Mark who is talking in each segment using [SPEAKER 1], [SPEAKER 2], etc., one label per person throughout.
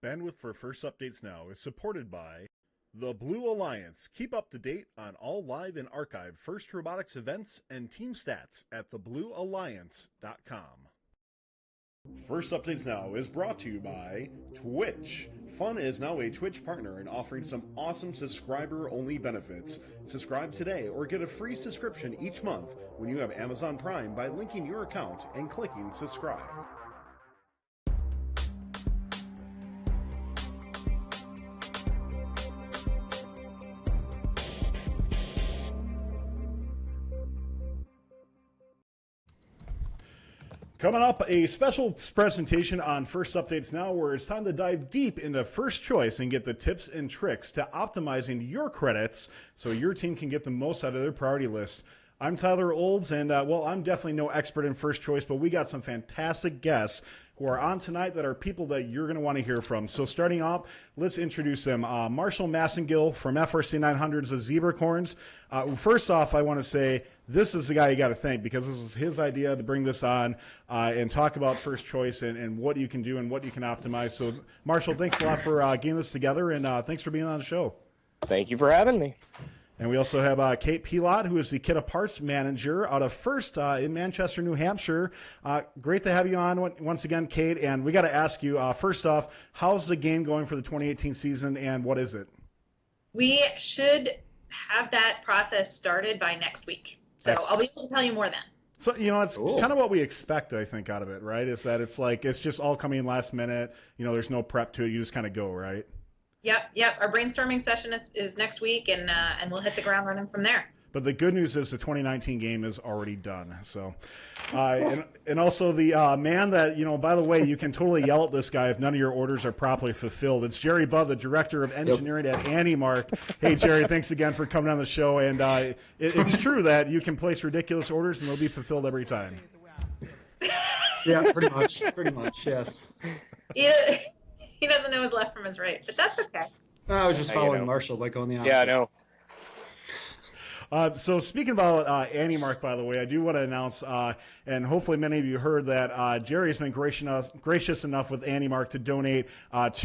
[SPEAKER 1] Bandwidth for First Updates Now is supported by the Blue Alliance. Keep up to date on all live and archived First Robotics events and team stats at thebluealliance.com. First Updates Now is brought to you by Twitch. Fun is now a Twitch partner and offering some awesome subscriber-only benefits. Subscribe today or get a free subscription each month when you have Amazon Prime by linking your account and clicking subscribe. Coming up, a special presentation on First Updates Now, where it's time to dive deep into First Choice and get the tips and tricks to optimizing your credits so your team can get the most out of their priority list. I'm Tyler Olds, and well, I'm definitely no expert in First Choice, but we got some fantastic guests who are on tonight that are people that you're going to want to hear from. So starting off, let's introduce them. Marshall Massengill from FRC 900's the Zebracorns. First off, I want to say this is the guy you got to thank, because this was his idea to bring this on and talk about First Choice and what you can do and what you can optimize. So Marshall, thanks a lot for getting this together, and thanks for being on the show.
[SPEAKER 2] Thank you for having me.
[SPEAKER 1] And we also have Kate Pilotte, who is the Kit of Parts Manager out of First in Manchester, New Hampshire. Great to have you on once again, Kate. And we got to ask you, first off, how's the game going for the 2018 season, and what is it?
[SPEAKER 3] We should have that process started by next week. So excellent. I'll be able to tell you more then.
[SPEAKER 1] So, you know, it's kind of what we expect, I think, out of it, right? Is that it's like it's just all coming last minute. You know, there's no prep to it. You just kind of go, right?
[SPEAKER 3] Yep. Our brainstorming session is next week, and we'll hit the ground running from there.
[SPEAKER 1] But the good news is the 2019 game is already done. So, and also the man that, you know, by the way, you can totally yell at this guy if none of your orders are properly fulfilled. It's Jerry Bubb, the Director of Engineering at AndyMark. Hey, Jerry, thanks again for coming on the show. And it's true that you can place ridiculous orders and they'll be fulfilled every time.
[SPEAKER 4] Yeah, pretty much, yes.
[SPEAKER 3] Yeah. He doesn't know his left from his right, but that's okay.
[SPEAKER 4] I was just following Marshall by going the opposite.
[SPEAKER 2] Yeah, I know.
[SPEAKER 1] So speaking about AndyMark, by the way, I do want to announce, and hopefully many of you heard that Jerry's been gracious enough with AndyMark to donate 2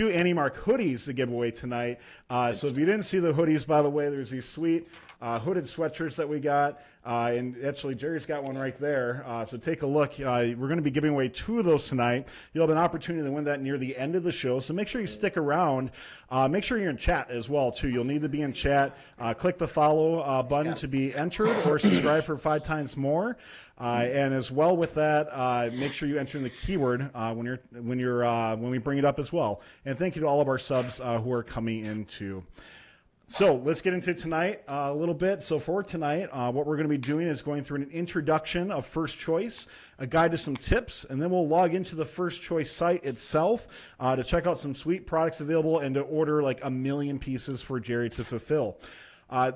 [SPEAKER 1] AndyMark hoodies to give away tonight. So if you didn't see the hoodies, by the way, there's these sweet hooded sweatshirts that we got. And actually, Jerry's got one right there. So take a look. We're going to be giving away 2 of those tonight. You'll have an opportunity to win that near the end of the show. So make sure you stick around. Make sure you're in chat as well, too. You'll need to be in chat. Click the follow button to be entered, or subscribe for 5 times more. And as well with that, make sure you enter in the keyword when we bring it up as well. And thank you to all of our subs who are coming in too. So let's get into tonight a little bit. So for tonight, what we're going to be doing is going through an introduction of First Choice, a guide to some tips, and then we'll log into the First Choice site itself to check out some sweet products available and to order like 1 million pieces for Jerry to fulfill.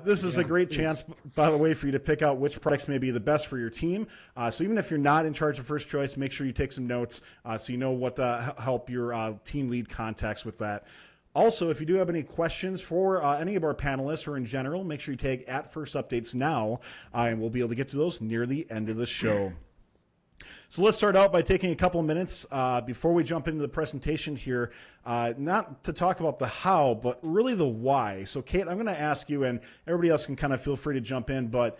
[SPEAKER 1] This is a great chance, by the way, for you to pick out which products may be the best for your team. So even if you're not in charge of First Choice, make sure you take some notes so you know what to help your team lead contacts with that. Also, if you do have any questions for any of our panelists or in general, make sure you tag at First Updates Now, and we'll be able to get to those near the end of the show. So let's start out by taking a couple of minutes before we jump into the presentation here, not to talk about the how, but really the why. So Kate, I'm going to ask you, and everybody else can kind of feel free to jump in, but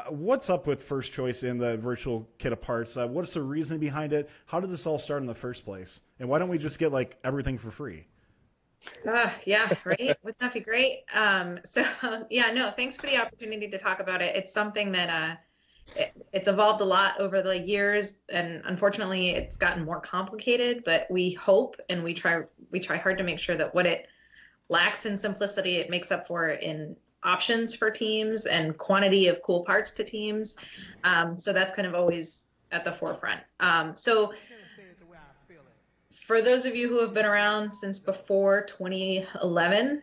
[SPEAKER 1] what's up with First Choice in the virtual kit of parts? What's the reason behind it? How did this all start in the first place? And why don't we just get like everything for free?
[SPEAKER 3] Yeah, right? Wouldn't that be great? Thanks for the opportunity to talk about it. It's something that it's evolved a lot over the years, and unfortunately it's gotten more complicated, but we hope and we try hard to make sure that what it lacks in simplicity, it makes up for in options for teams and quantity of cool parts to teams. So that's kind of always at the forefront. For those of you who have been around since before 2011,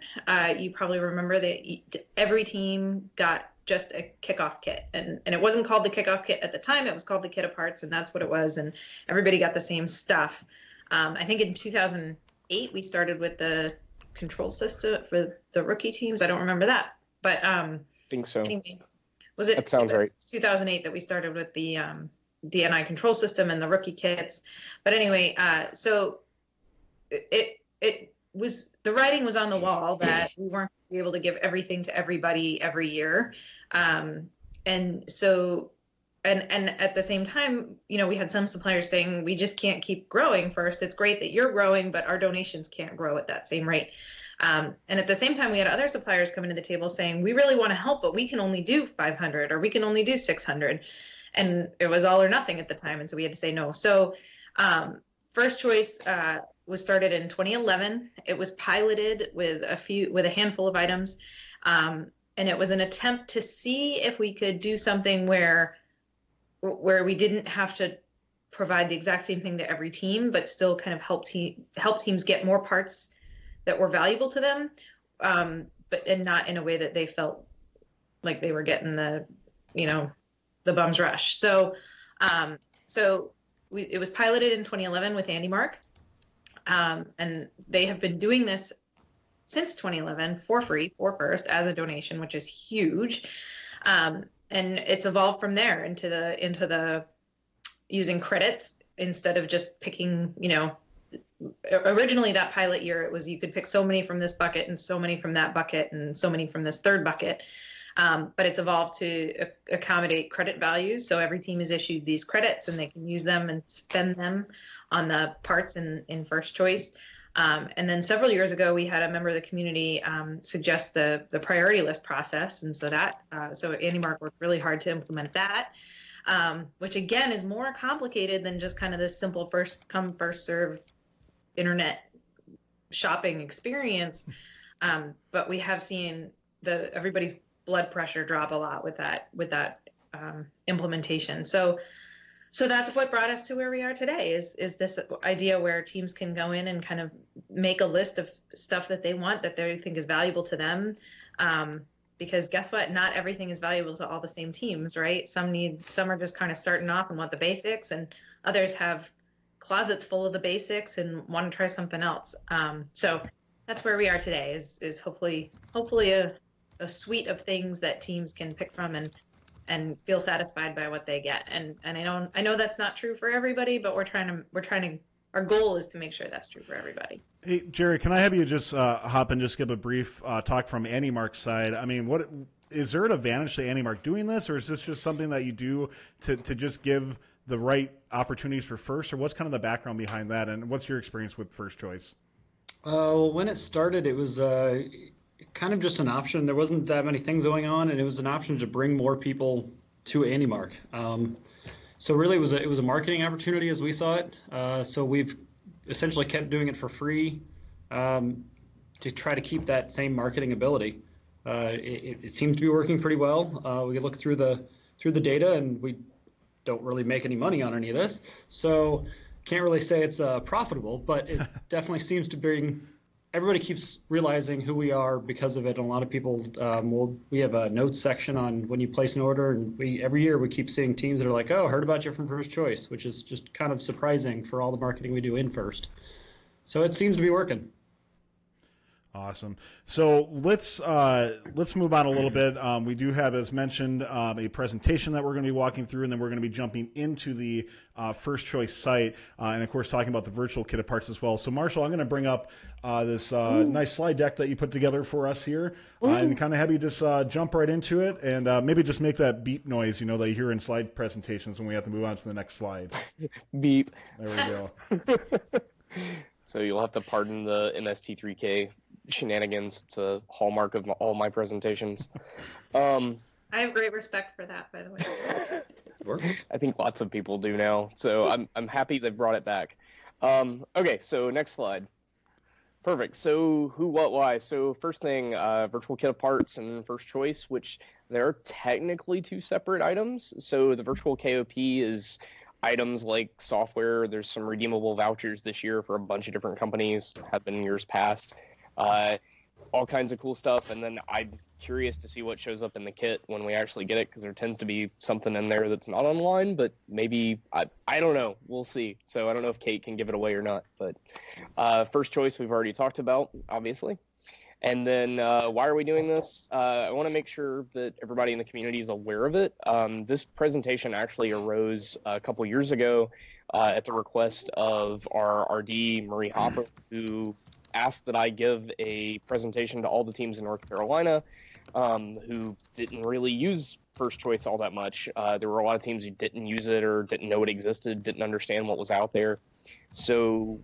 [SPEAKER 3] you probably remember that every team got just a kickoff kit. And it wasn't called the kickoff kit at the time, it was called the kit of parts, and that's what it was. And everybody got the same stuff. I think in 2008, we started with the control system for the rookie teams. I don't remember that, but I
[SPEAKER 2] think so.
[SPEAKER 3] Anyway, was it?
[SPEAKER 2] That sounds right.
[SPEAKER 3] 2008 that we started with the NI control system and the rookie kits. But anyway, so it the writing was on the wall that we weren't able to give everything to everybody every year. And so, and at the same time, we had some suppliers saying, we just can't keep growing first. It's great that you're growing, but our donations can't grow at that same rate. And at the same time, we had other suppliers coming to the table saying, we really want to help, but we can only do 500 or we can only do 600. And it was all or nothing at the time. And so we had to say no. So First Choice was started in 2011. It was piloted with a handful of items. And it was an attempt to see if we could do something where we didn't have to provide the exact same thing to every team, but still kind of help teams get more parts that were valuable to them, and not in a way that they felt like they were getting the bum's rush. So, it was piloted in 2011 with AndyMark, and they have been doing this since 2011 for free, for first, as a donation, which is huge. And it's evolved from there into the using credits instead of just picking, originally that pilot year, it was, you could pick so many from this bucket and so many from that bucket and so many from this third bucket. But it's evolved to accommodate credit values. So every team is issued these credits and they can use them and spend them on the parts in First Choice. And then several years ago, we had a member of the community suggest the priority list process. And so so AndyMark worked really hard to implement that, which again is more complicated than just kind of this simple first come, first serve internet shopping experience. But we have seen everybody's blood pressure drop a lot with that implementation. So that's what brought us to where we are today is this idea where teams can go in and kind of make a list of stuff that they want that they think is valuable to them. Because guess what? Not everything is valuable to all the same teams, right? Some are just kind of starting off and want the basics, and others have closets full of the basics and want to try something else. So that's where we are today is hopefully a suite of things that teams can pick from and feel satisfied by what they get. And I know that's not true for everybody, but our goal is to make sure that's true for everybody.
[SPEAKER 1] Hey, Jerry, can I have you just hop and just give a brief talk from AndyMark's side? I mean, what is there an advantage to AndyMark doing this, or is this just something that you do to just give the right opportunities for first, or what's kind of the background behind that, and what's your experience with First Choice?
[SPEAKER 4] When it started, it was kind of just an option. There wasn't that many things going on, and it was an option to bring more people to AndyMark. So really, it was a marketing opportunity as we saw it. So we've essentially kept doing it for free to try to keep that same marketing ability. It seems to be working pretty well. We look through the data, and we don't really make any money on any of this. So can't really say it's profitable, but it definitely seems to bring. Everybody keeps realizing who we are because of it, and a lot of people we have a notes section on when you place an order, and every year we keep seeing teams that are like, oh, heard about you from First Choice, which is just kind of surprising for all the marketing we do in First. So it seems to be working.
[SPEAKER 1] Awesome. So let's move on a little bit. We do have, as mentioned, a presentation that we're going to be walking through, and then we're going to be jumping into the First Choice site, and of course talking about the virtual kit of parts as well. So Marshall, I'm going to bring up this nice slide deck that you put together for us here, and kind of have you just jump right into it, and maybe just make that beep noise, that you hear in slide presentations when we have to move on to the next slide.
[SPEAKER 2] Beep.
[SPEAKER 1] There we go.
[SPEAKER 2] So you'll have to pardon the MST3K shenanigans. It's a hallmark of all my presentations.
[SPEAKER 3] I have great respect for that, by the way.
[SPEAKER 2] I think lots of people do now, so I'm happy they brought it back. Okay, so next slide. Perfect. So who, what, why? So first thing, virtual kit of parts and First Choice, which they're technically two separate items. So the virtual KOP is items like software. There's some redeemable vouchers this year for a bunch of different companies, have been in years past. All kinds of cool stuff. And then I'm curious to see what shows up in the kit when we actually get it, because there tends to be something in there that's not online, but maybe, I don't know. We'll see. So I don't know if Kate can give it away or not. But First Choice we've already talked about, obviously. And then why are we doing this? I want to make sure that everybody in the community is aware of it. This presentation actually arose a couple years ago at the request of our RD, Marie Hopper, who asked that I give a presentation to all the teams in North Carolina who didn't really use First Choice all that much. There were a lot of teams who didn't use it or didn't know it existed, didn't understand what was out there. So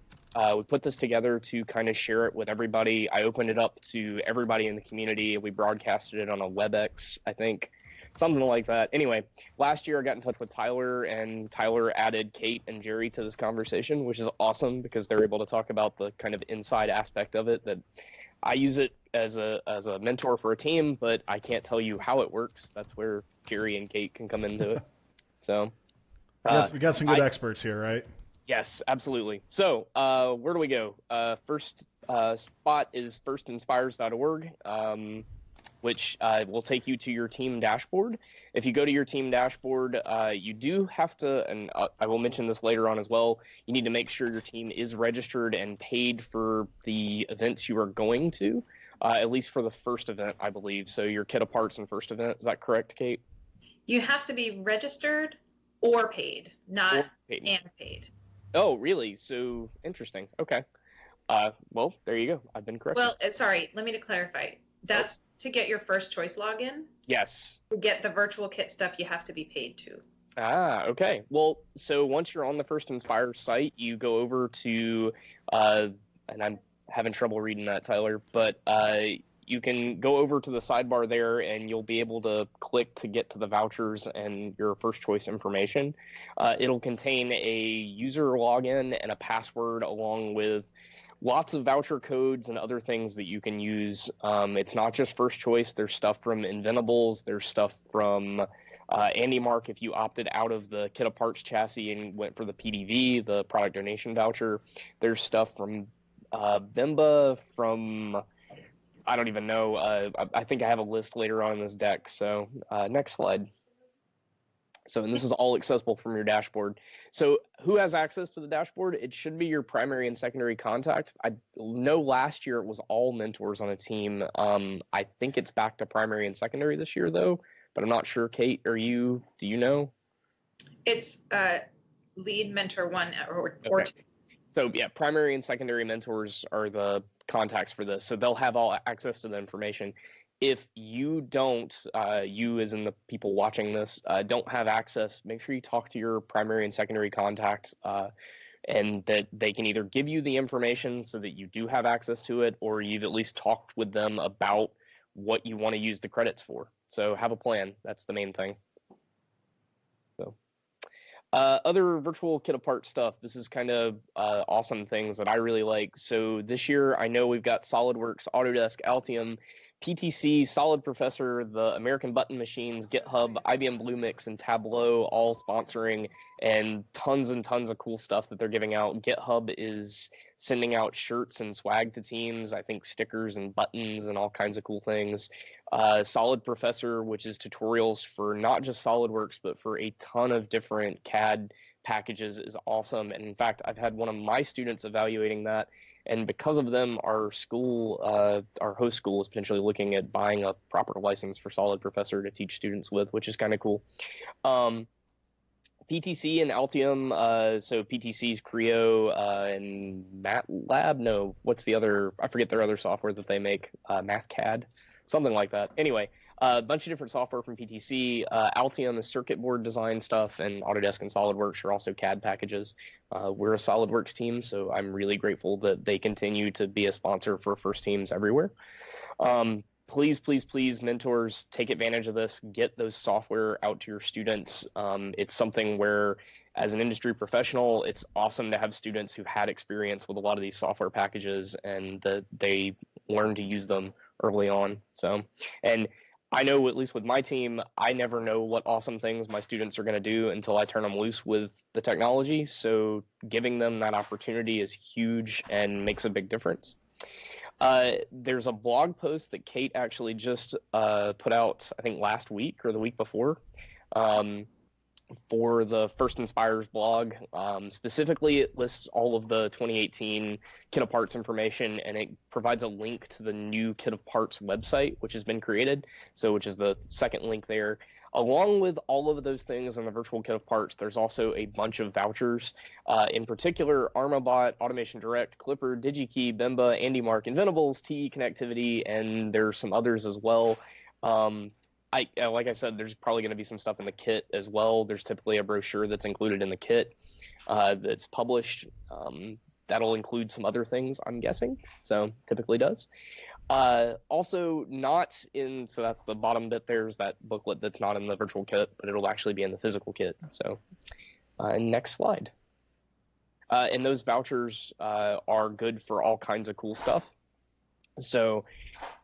[SPEAKER 2] we put this together to kind of share it with everybody. I opened it up to everybody in the community. We broadcasted it on a WebEx, I think, something like that. Anyway, last year I got in touch with Tyler, and Tyler added Kate and Jerry to this conversation, which is awesome because they're able to talk about the kind of inside aspect of it. That I use it as a mentor for a team, but I can't tell you how it works. That's where Jerry and Kate can come into it. So
[SPEAKER 1] we got some good experts here, right?
[SPEAKER 2] Yes, absolutely. So where do we go? First spot is firstinspires.org, which will take you to your team dashboard. If you go to your team dashboard, you do have to, and I will mention this later on as well, you need to make sure your team is registered and paid for the events you are going to, at least for the first event, I believe. So your Kit of Parts and first event, is that correct, Kate?
[SPEAKER 3] You have to be registered or paid, not
[SPEAKER 2] Or paid.
[SPEAKER 3] and paid.
[SPEAKER 2] Oh, really? So interesting. Okay. Well, there you go. I've been corrected.
[SPEAKER 3] Well, sorry, let me to clarify. That's to get your First Choice login.
[SPEAKER 2] Yes.
[SPEAKER 3] To get the virtual kit stuff, you have to be paid to.
[SPEAKER 2] Okay. Well, so once you're on the First Inspire site, you go over to, and I'm having trouble reading that, Tyler, but you can go over to the sidebar there and you'll be able to click to get to the vouchers and your First Choice information. It'll contain a user login and a password along with lots of voucher codes and other things that you can use. It's not just First Choice. There's stuff from Inventables. There's stuff from AndyMark if you opted out of the Kit of Parts chassis and went for the PDV, the product donation voucher. There's stuff from Bimba, from I don't even know. I think I have a list later on in this deck. So next slide. So, and this is all accessible from your dashboard. So who has access to the dashboard? It should be your primary and secondary contact. I know last year it was all mentors on a team. I think it's back to primary and secondary this year though, but I'm not sure. Kate, do you know?
[SPEAKER 3] It's lead mentor 1 or
[SPEAKER 2] Okay.
[SPEAKER 3] 2.
[SPEAKER 2] So yeah, primary and secondary mentors are the contacts for this. So they'll have all access to the information. If you don't, you as in the people watching this, don't have access, make sure you talk to your primary and secondary contact and that they can either give you the information so that you do have access to it, or you've at least talked with them about what you want to use the credits for. So have a plan. That's the main thing. So other virtual Kit of Parts stuff. This is kind of awesome things that I really like. So this year, I know we've got SolidWorks, Autodesk, Altium, PTC, Solid Professor, the American Button Machines, GitHub, IBM Bluemix, and Tableau all sponsoring, and tons of cool stuff that they're giving out. GitHub is sending out shirts and swag to teams, I think stickers and buttons and all kinds of cool things. Solid Professor, which is tutorials for not just SolidWorks, but for a ton of different CAD packages, is awesome. And in fact, I've had one of my students evaluating that. And because of them, our school, our host school, is potentially looking at buying a proper license for Solid Professor to teach students with, which is kind of cool. PTC and Altium, so PTC's Creo and MATLAB, no, what's the other, I forget their other software that they make, MathCAD, something like that. Anyway, a bunch of different software from PTC. Altium is circuit board design stuff, and Autodesk and SolidWorks are also CAD packages. We're a SolidWorks team, so I'm really grateful that they continue to be a sponsor for first teams everywhere. Please, mentors, take advantage of this. Get those software out to your students. It's something where, as an industry professional, it's awesome to have students who had experience with a lot of these software packages and that they learn to use them early on. So, and I know, at least with my team, I never know what awesome things my students are going to do until I turn them loose with the technology. So giving them that opportunity is huge and makes a big difference. There's a blog post that Kate actually just put out, I think last week or the week before, for the First Inspires blog. Specifically, it lists all of the 2018 Kit of Parts information, and it provides a link to the new Kit of Parts website, which has been created, so which is the second link there. Along with all of those things in the virtual kit of parts, there's also a bunch of vouchers. In particular, Armabot, Automation Direct, Clipper, DigiKey, Bimba, AndyMark, Inventables, TE Connectivity, and there's some others as well. Like I said, there's probably going to be some stuff in the kit as well. There's typically a brochure that's included in the kit that's published. That'll include some other things, I'm guessing. So typically does. Also not in, so that's the bottom bit. There's that booklet that's not in the virtual kit, but it'll actually be in the physical kit. So next slide. And those vouchers are good for all kinds of cool stuff. So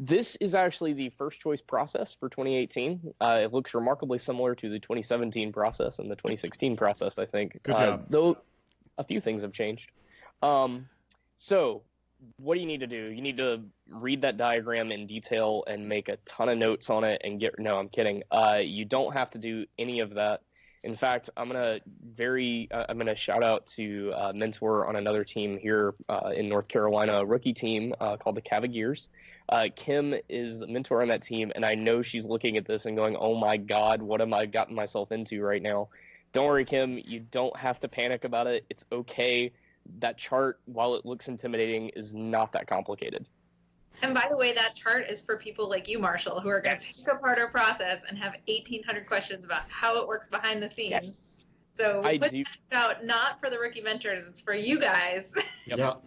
[SPEAKER 2] this is actually the first choice process for 2018. It looks remarkably similar to the 2017 process and the 2016 process, I think.
[SPEAKER 1] Good job.
[SPEAKER 2] Though a few things have changed. So what do you need to do? You need to read that diagram in detail and make a ton of notes on it and no, I'm kidding. You don't have to do any of that. In fact, I'm gonna shout out to a mentor on another team here in North Carolina, a rookie team called the Cavaliers. Kim is the mentor on that team, and I know she's looking at this and going, "Oh my God, what am I gotten myself into right now?" Don't worry, Kim. You don't have to panic about it. It's okay. That chart, while it looks intimidating, is not that complicated.
[SPEAKER 3] And by the way, that chart is for people like you, Marshall, who are going to pick apart our process and have 1,800 questions about how it works behind the scenes.
[SPEAKER 2] Yes.
[SPEAKER 3] So we put that out not for the rookie mentors, it's for you guys.
[SPEAKER 2] Yep.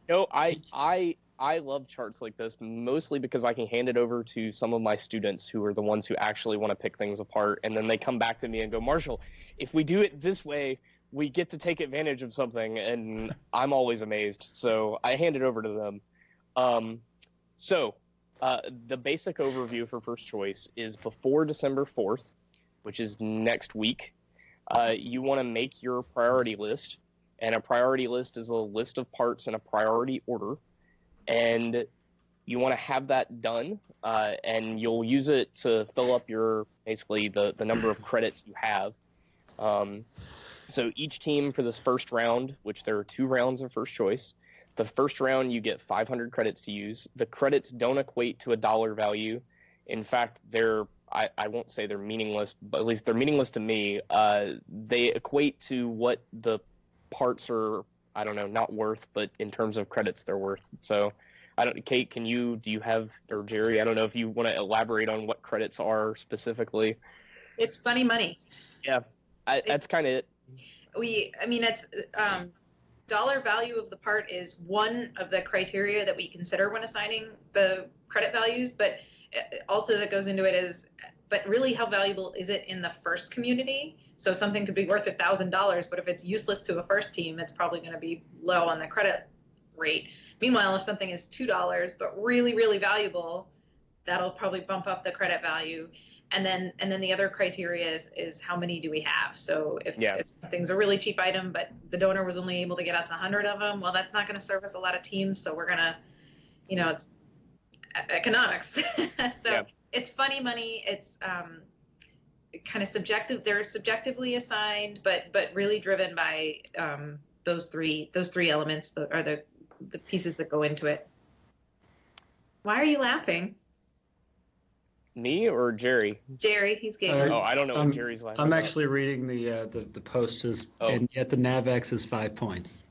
[SPEAKER 2] No, I love charts like this, mostly because I can hand it over to some of my students who are the ones who actually want to pick things apart, and then they come back to me and go, "Marshall, if we do it this way, we get to take advantage of something," and I'm always amazed. So I hand it over to them. So the basic overview for first choice is before December 4th, which is next week. You want to make your priority list, and a priority list is a list of parts in a priority order, and you want to have that done, and you'll use it to fill up your, basically the number of credits you have. So each team for this first round, which there are 2 rounds of first choice, the first round you get 500 credits to use. The credits don't equate to a dollar value. In fact, I won't say they're meaningless, but at least they're meaningless to me. They equate to what the parts are, I don't know, not worth, but in terms of credits they're worth. So Kate, do you have, or Jerry, I don't know if you want to elaborate on what credits are specifically.
[SPEAKER 3] It's funny money.
[SPEAKER 2] Yeah, that's kind of it.
[SPEAKER 3] It's dollar value of the part is one of the criteria that we consider when assigning the credit values, but also that goes into it is, but really how valuable is it in the first community? So something could be worth $1,000, but if it's useless to a first team, it's probably going to be low on the credit rate. Meanwhile, if something is $2, but really, really valuable, that'll probably bump up the credit value. And then the other criteria is how many do we have? So if something's a really cheap item, but the donor was only able to get us 100 of them, well, that's not going to service a lot of teams. So we're going to, it's economics. It's funny money. It's kind of subjective. They're subjectively assigned, but really driven by those three elements that are the pieces that go into it. Why are you laughing?
[SPEAKER 2] Me or Jerry?
[SPEAKER 3] Jerry, he's giggling.
[SPEAKER 2] I don't know what Jerry's laughing
[SPEAKER 4] I'm
[SPEAKER 2] about.
[SPEAKER 4] actually reading the post and yet the NavX is 5 points.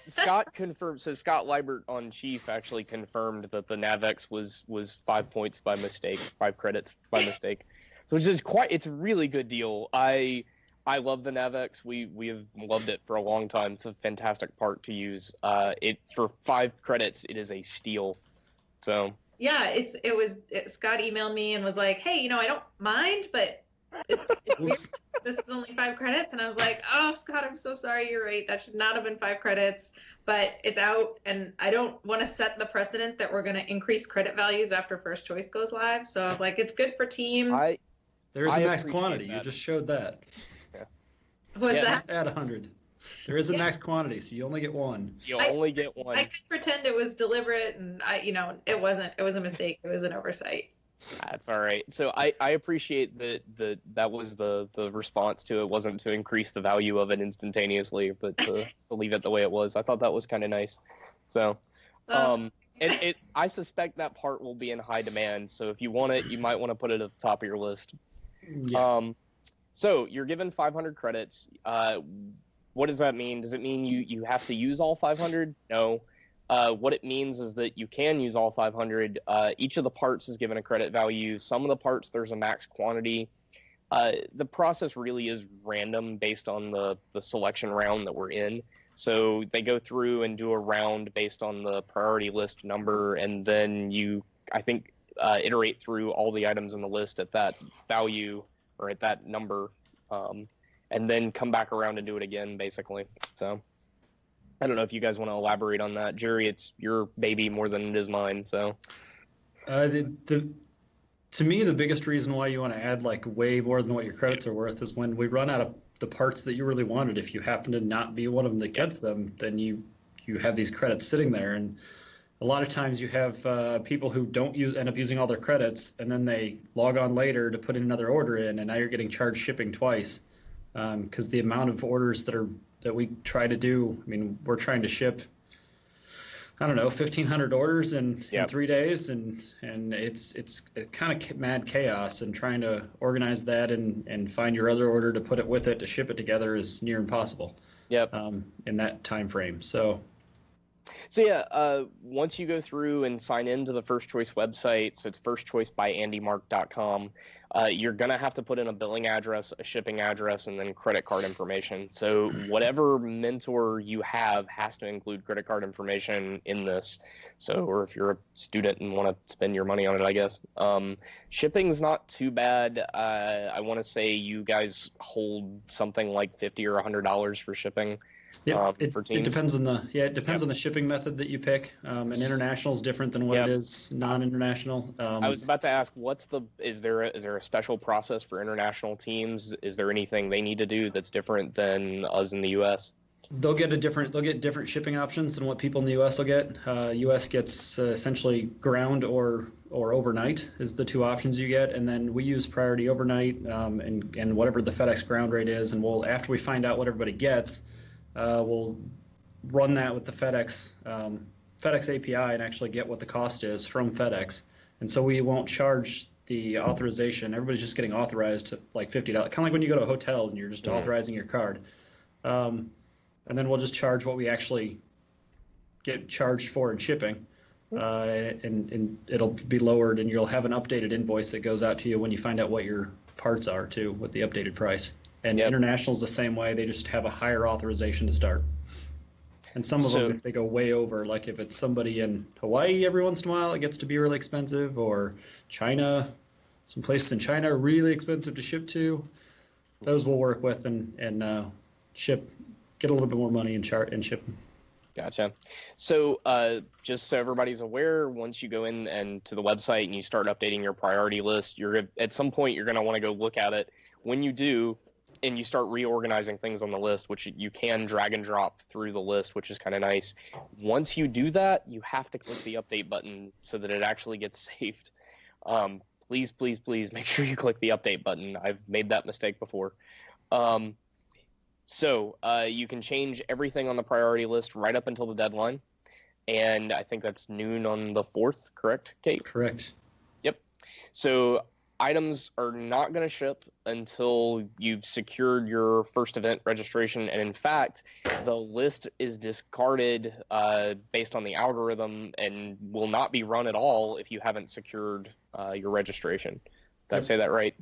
[SPEAKER 2] Scott confirmed. So Scott Liebert on Chief actually confirmed that the NavX was 5 points by mistake, 5 credits by mistake, which is it's a really good deal. I love the NavX. We have loved it for a long time. It's a fantastic part to use. For 5 credits, it is a steal. So
[SPEAKER 3] yeah, Scott emailed me and was like, "Hey, I don't mind, but it's weird. This is only 5 credits." And I was like, "Oh, Scott, I'm so sorry. You're right. That should not have been 5 credits, but it's out, and I don't want to set the precedent that we're going to increase credit values after first choice goes live." So I was like, "It's good for teams."
[SPEAKER 4] There is a max quantity. You just showed that.
[SPEAKER 3] What's that?
[SPEAKER 4] Just add 100. There is a max quantity, so you only get 1.
[SPEAKER 2] You only get 1.
[SPEAKER 3] I could pretend it was deliberate, and it wasn't. It was a mistake. It was an oversight.
[SPEAKER 2] That's all right. So I appreciate that was the response to it. Wasn't to increase the value of it instantaneously, but to leave it the way it was. I thought that was kind of nice. So I suspect that part will be in high demand. So if you want it, you might want to put it at the top of your list.
[SPEAKER 4] Yeah.
[SPEAKER 2] So you're given 500 credits. What does that mean? Does it mean you have to use all 500? No. What it means is that you can use all 500. Each of the parts is given a credit value. Some of the parts, there's a max quantity. The process really is random based on the selection round that we're in. So they go through and do a round based on the priority list number, and then you, I think, iterate through all the items in the list at that value or at that number, and then come back around and do it again, basically. So I don't know if you guys want to elaborate on that. Jerry, it's your baby more than it is mine, so.
[SPEAKER 4] To me, the biggest reason why you want to add like way more than what your credits are worth is when we run out of the parts that you really wanted. If you happen to not be one of them that gets them, then you have these credits sitting there. And a lot of times you have people who end up using all their credits, and then they log on later to put in another order in, and now you're getting charged shipping twice. Because the amount of orders that we try to do, I mean, we're trying to ship, I don't know, 1,500 orders in 3 days, and it's kind of mad chaos, and trying to organize that and find your other order to put it with it to ship it together is near impossible.
[SPEAKER 2] Yep.
[SPEAKER 4] In that time frame. So
[SPEAKER 2] yeah, once you go through and sign into the First Choice website, so it's firstchoicebyAndyMark.com, you're going to have to put in a billing address, a shipping address, and then credit card information. So whatever mentor you have has to include credit card information in this. So, or if you're a student and want to spend your money on it, I guess. Shipping's not too bad. I want to say you guys hold something like $50 or $100 for shipping.
[SPEAKER 4] Yeah, it depends on the shipping method that you pick. And international is different than what it is non-international.
[SPEAKER 2] I was about to ask, is there a special process for international teams? Is there anything they need to do that's different than us in the U.S.?
[SPEAKER 4] They'll get different shipping options than what people in the U.S. will get. U.S. gets essentially ground or overnight is the two options you get, and then we use priority overnight and whatever the FedEx ground rate is, and after we find out what everybody gets. We'll run that with the FedEx API and actually get what the cost is from FedEx. And so we won't charge the authorization. Everybody's just getting authorized to like $50, kind of like when you go to a hotel and you're just authorizing your card. And then we'll just charge what we actually get charged for in shipping. And it'll be lowered, and you'll have an updated invoice that goes out to you when you find out what your parts are too, with the updated price. And international's the same way. They just have a higher authorization to start. And some of them, if they go way over, like if it's somebody in Hawaii every once in a while, it gets to be really expensive, or China, some places in China are really expensive to ship to. Those we'll work with and ship, get a little bit more money and ship them.
[SPEAKER 2] Gotcha. So just so everybody's aware, once you go in and to the website and you start updating your priority list, at some point you're going to want to go look at it. When you do, and you start reorganizing things on the list, which you can drag and drop through the list, which is kind of nice. Once you do that, you have to click the update button so that it actually gets saved. Please, please, please make sure you click the update button. I've made that mistake before. So you can change everything on the priority list right up until the deadline. And I think that's noon on the 4th, correct, Kate?
[SPEAKER 4] Correct.
[SPEAKER 2] Yep. So items are not going to ship until you've secured your first event registration. And in fact, the list is discarded based on the algorithm and will not be run at all if you haven't secured your registration. Did I say that right?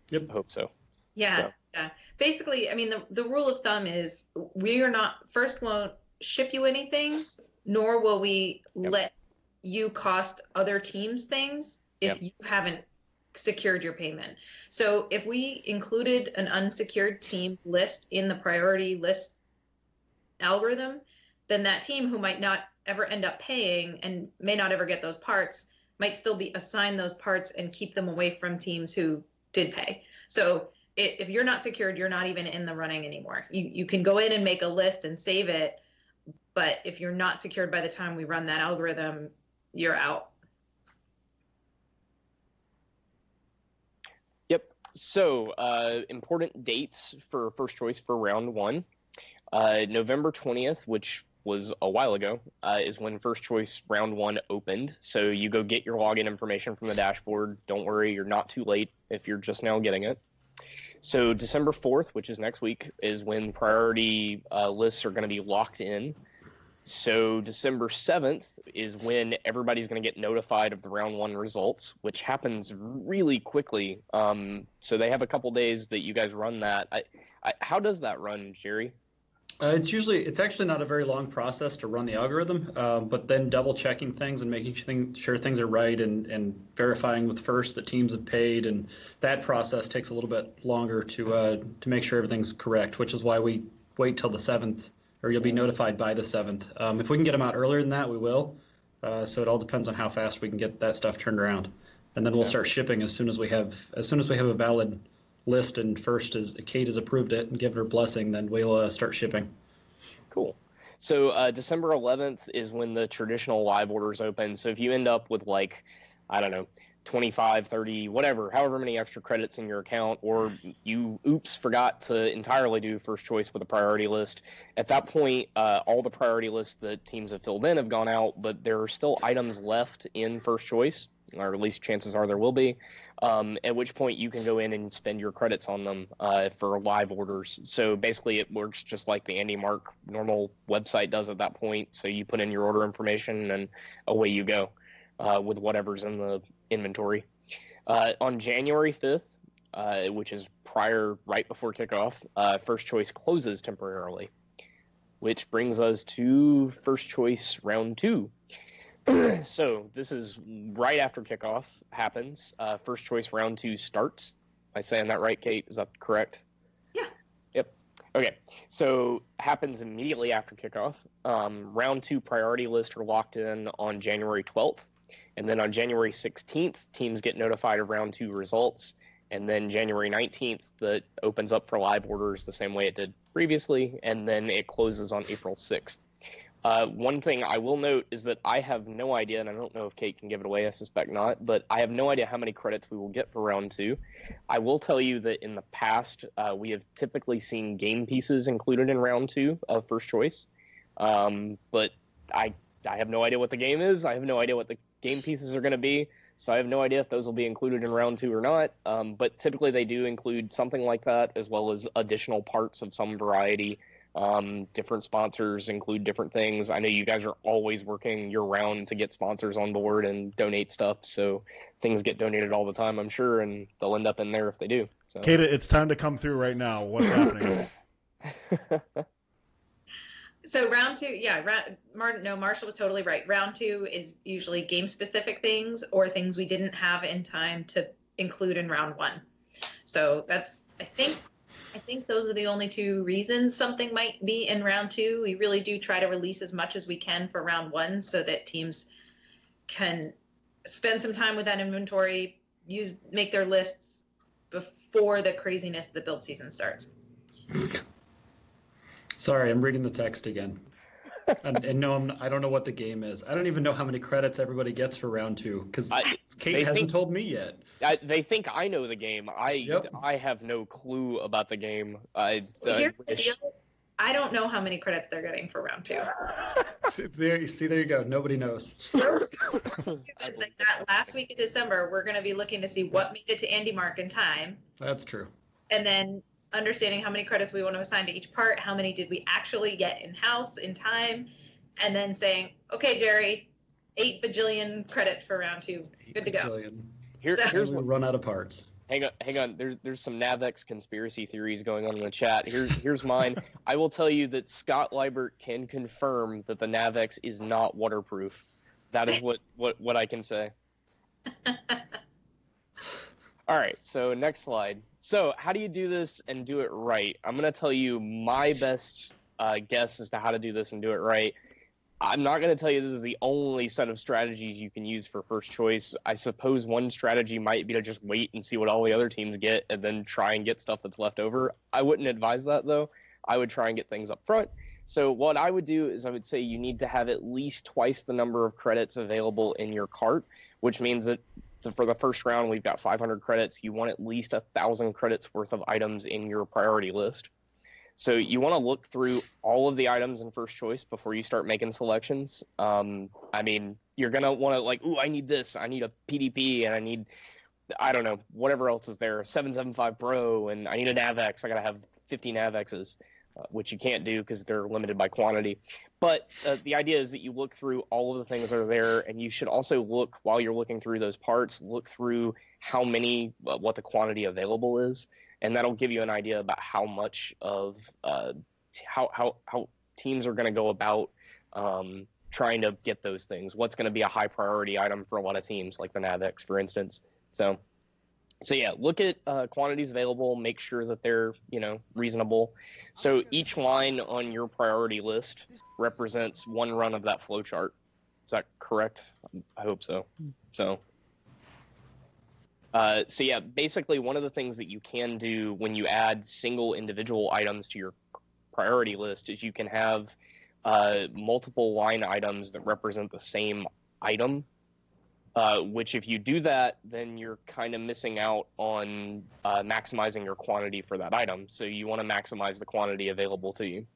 [SPEAKER 4] Yep.
[SPEAKER 2] I hope so.
[SPEAKER 3] Yeah. Yeah. Basically, I mean, the rule of thumb is won't ship you anything, nor will we let you cost other teams things if you haven't secured your payment. So if we included an unsecured team list in the priority list algorithm, then that team who might not ever end up paying and may not ever get those parts might still be assigned those parts and keep them away from teams who did pay. So if you're not secured, you're not even in the running anymore. You can go in and make a list and save it, but if you're not secured by the time we run that algorithm, you're out.
[SPEAKER 2] So, important dates for First Choice for round 1. November 20th, which was a while ago, is when First Choice Round 1 opened. So you go get your login information from the dashboard. Don't worry, you're not too late if you're just now getting it. So December 4th, which is next week, is when priority lists are going to be locked in. So December 7th is when everybody's going to get notified of the Round 1 results, which happens really quickly. So they have a couple days that you guys run that. How does that run, Jerry?
[SPEAKER 4] It's actually not a very long process to run the algorithm, but then double checking things and making sure things are right and verifying with First that teams have paid, and that process takes a little bit longer to make sure everything's correct, which is why we wait till the 7th, or you'll be notified by the 7th. If we can get them out earlier than that, we will. So it all depends on how fast we can get that stuff turned around, and then we'll start shipping as soon as we have a valid list and Kate has approved it and given her blessing, then we'll start shipping.
[SPEAKER 2] Cool. So December 11th is when the traditional live orders open. So if you end up with 25, 30, whatever, however many extra credits in your account, or you forgot to entirely do First Choice with a priority list, at that point all the priority lists that teams have filled in have gone out, but there are still items left in First Choice, or at least chances are there will be, at which point you can go in and spend your credits on them for live orders. So basically it works just like the AndyMark normal website does at that point. So you put in your order information and away you go with whatever's in the inventory. On January 5th, which is right before kickoff, First Choice closes temporarily, which brings us to First Choice Round 2. So this is right after kickoff happens. First Choice Round 2 starts. Am I saying that right, Kate? Is that correct?
[SPEAKER 3] Yeah.
[SPEAKER 2] Yep. Okay. So happens immediately after kickoff. Round 2 priority lists are locked in on January 12th. And then on January 16th, teams get notified of Round 2 results. And then January 19th, that opens up for live orders the same way it did previously. And then it closes on April 6th. One thing I will note is that I have no idea, and I don't know if Kate can give it away, I suspect not, but I have no idea how many credits we will get for Round 2. I will tell you that in the past, we have typically seen game pieces included in Round 2 of First Choice, but I have no idea what the game is. I have no idea what the game pieces are going to be, so I have no idea if those will be included in Round 2 or not, but typically they do include something like that, as well as additional parts of some variety. Different sponsors include different things. I know you guys are always working year-round to get sponsors on board and donate stuff, so things get donated all the time, I'm sure, and they'll end up in there if they do. So.
[SPEAKER 1] Kate, it's time to come through right now. What's happening?
[SPEAKER 3] So Round 2, yeah, Marshall was totally right. Round 2 is usually game-specific things or things we didn't have in time to include in Round 1. So that's, I think those are the only two reasons something might be in Round 2. We really do try to release as much as we can for Round 1 so that teams can spend some time with that inventory, make their lists before the craziness of the build season starts.
[SPEAKER 4] Sorry, I'm reading the text again. And no, I don't know what the game is. I don't even know how many credits everybody gets for Round 2 because Kate hasn't told me yet.
[SPEAKER 2] They think I know the game. I have no clue about the game.
[SPEAKER 3] Here's the deal. I don't know how many credits they're getting for Round 2.
[SPEAKER 4] there you go. Nobody knows.
[SPEAKER 3] That last week of December, we're going to be looking to see what made it to AndyMark in time.
[SPEAKER 4] That's true.
[SPEAKER 3] And then understanding how many credits we want to assign to each part, how many did we actually get in-house in time, and then saying, okay, Jerry, 8 bajillion credits for Round 2. Good to go.
[SPEAKER 2] Here's
[SPEAKER 4] what run out of parts.
[SPEAKER 2] Hang on. There's some NavX conspiracy theories going on in the chat. Here's mine. I will tell you that Scott Liebert can confirm that the NavX is not waterproof. That is what I can say. All right, so next slide. So how do you do this and do it right? I'm going to tell you my best guess as to how to do this and do it right. I'm not going to tell you this is the only set of strategies you can use for First Choice. I suppose one strategy might be to just wait and see what all the other teams get and then try and get stuff that's left over. I wouldn't advise that, though. I would try and get things up front. So what I would do is I would say you need to have at least twice the number of credits available in your cart, which means that for the first round, we've got 500 credits. You want at least 1,000 credits worth of items in your priority list. So you want to look through all of the items in first choice before you start making selections. I mean, you're going to want to like, ooh, I need this. I need a PDP, and I need, I don't know, whatever else is there, a 775 Pro, and I need a NavX. I got to have 50 NavXs, which you can't do because they're limited by quantity. But the idea is that you look through all of the things that are there, and you should also look, while you're looking through those parts, look through how many, what the quantity available is. And that'll give you an idea about how much of how teams are going to go about trying to get those things. What's going to be a high priority item for a lot of teams, like the NavX, for instance. So yeah, look at quantities available. Make sure that they're reasonable. So each line on your priority list represents one run of that flow chart. Is that correct? I hope so. So yeah, basically one of the things that you can do when you add single individual items to your priority list is you can have multiple line items that represent the same item, which if you do that, then you're kind of missing out on maximizing your quantity for that item. So you want to maximize the quantity available to you.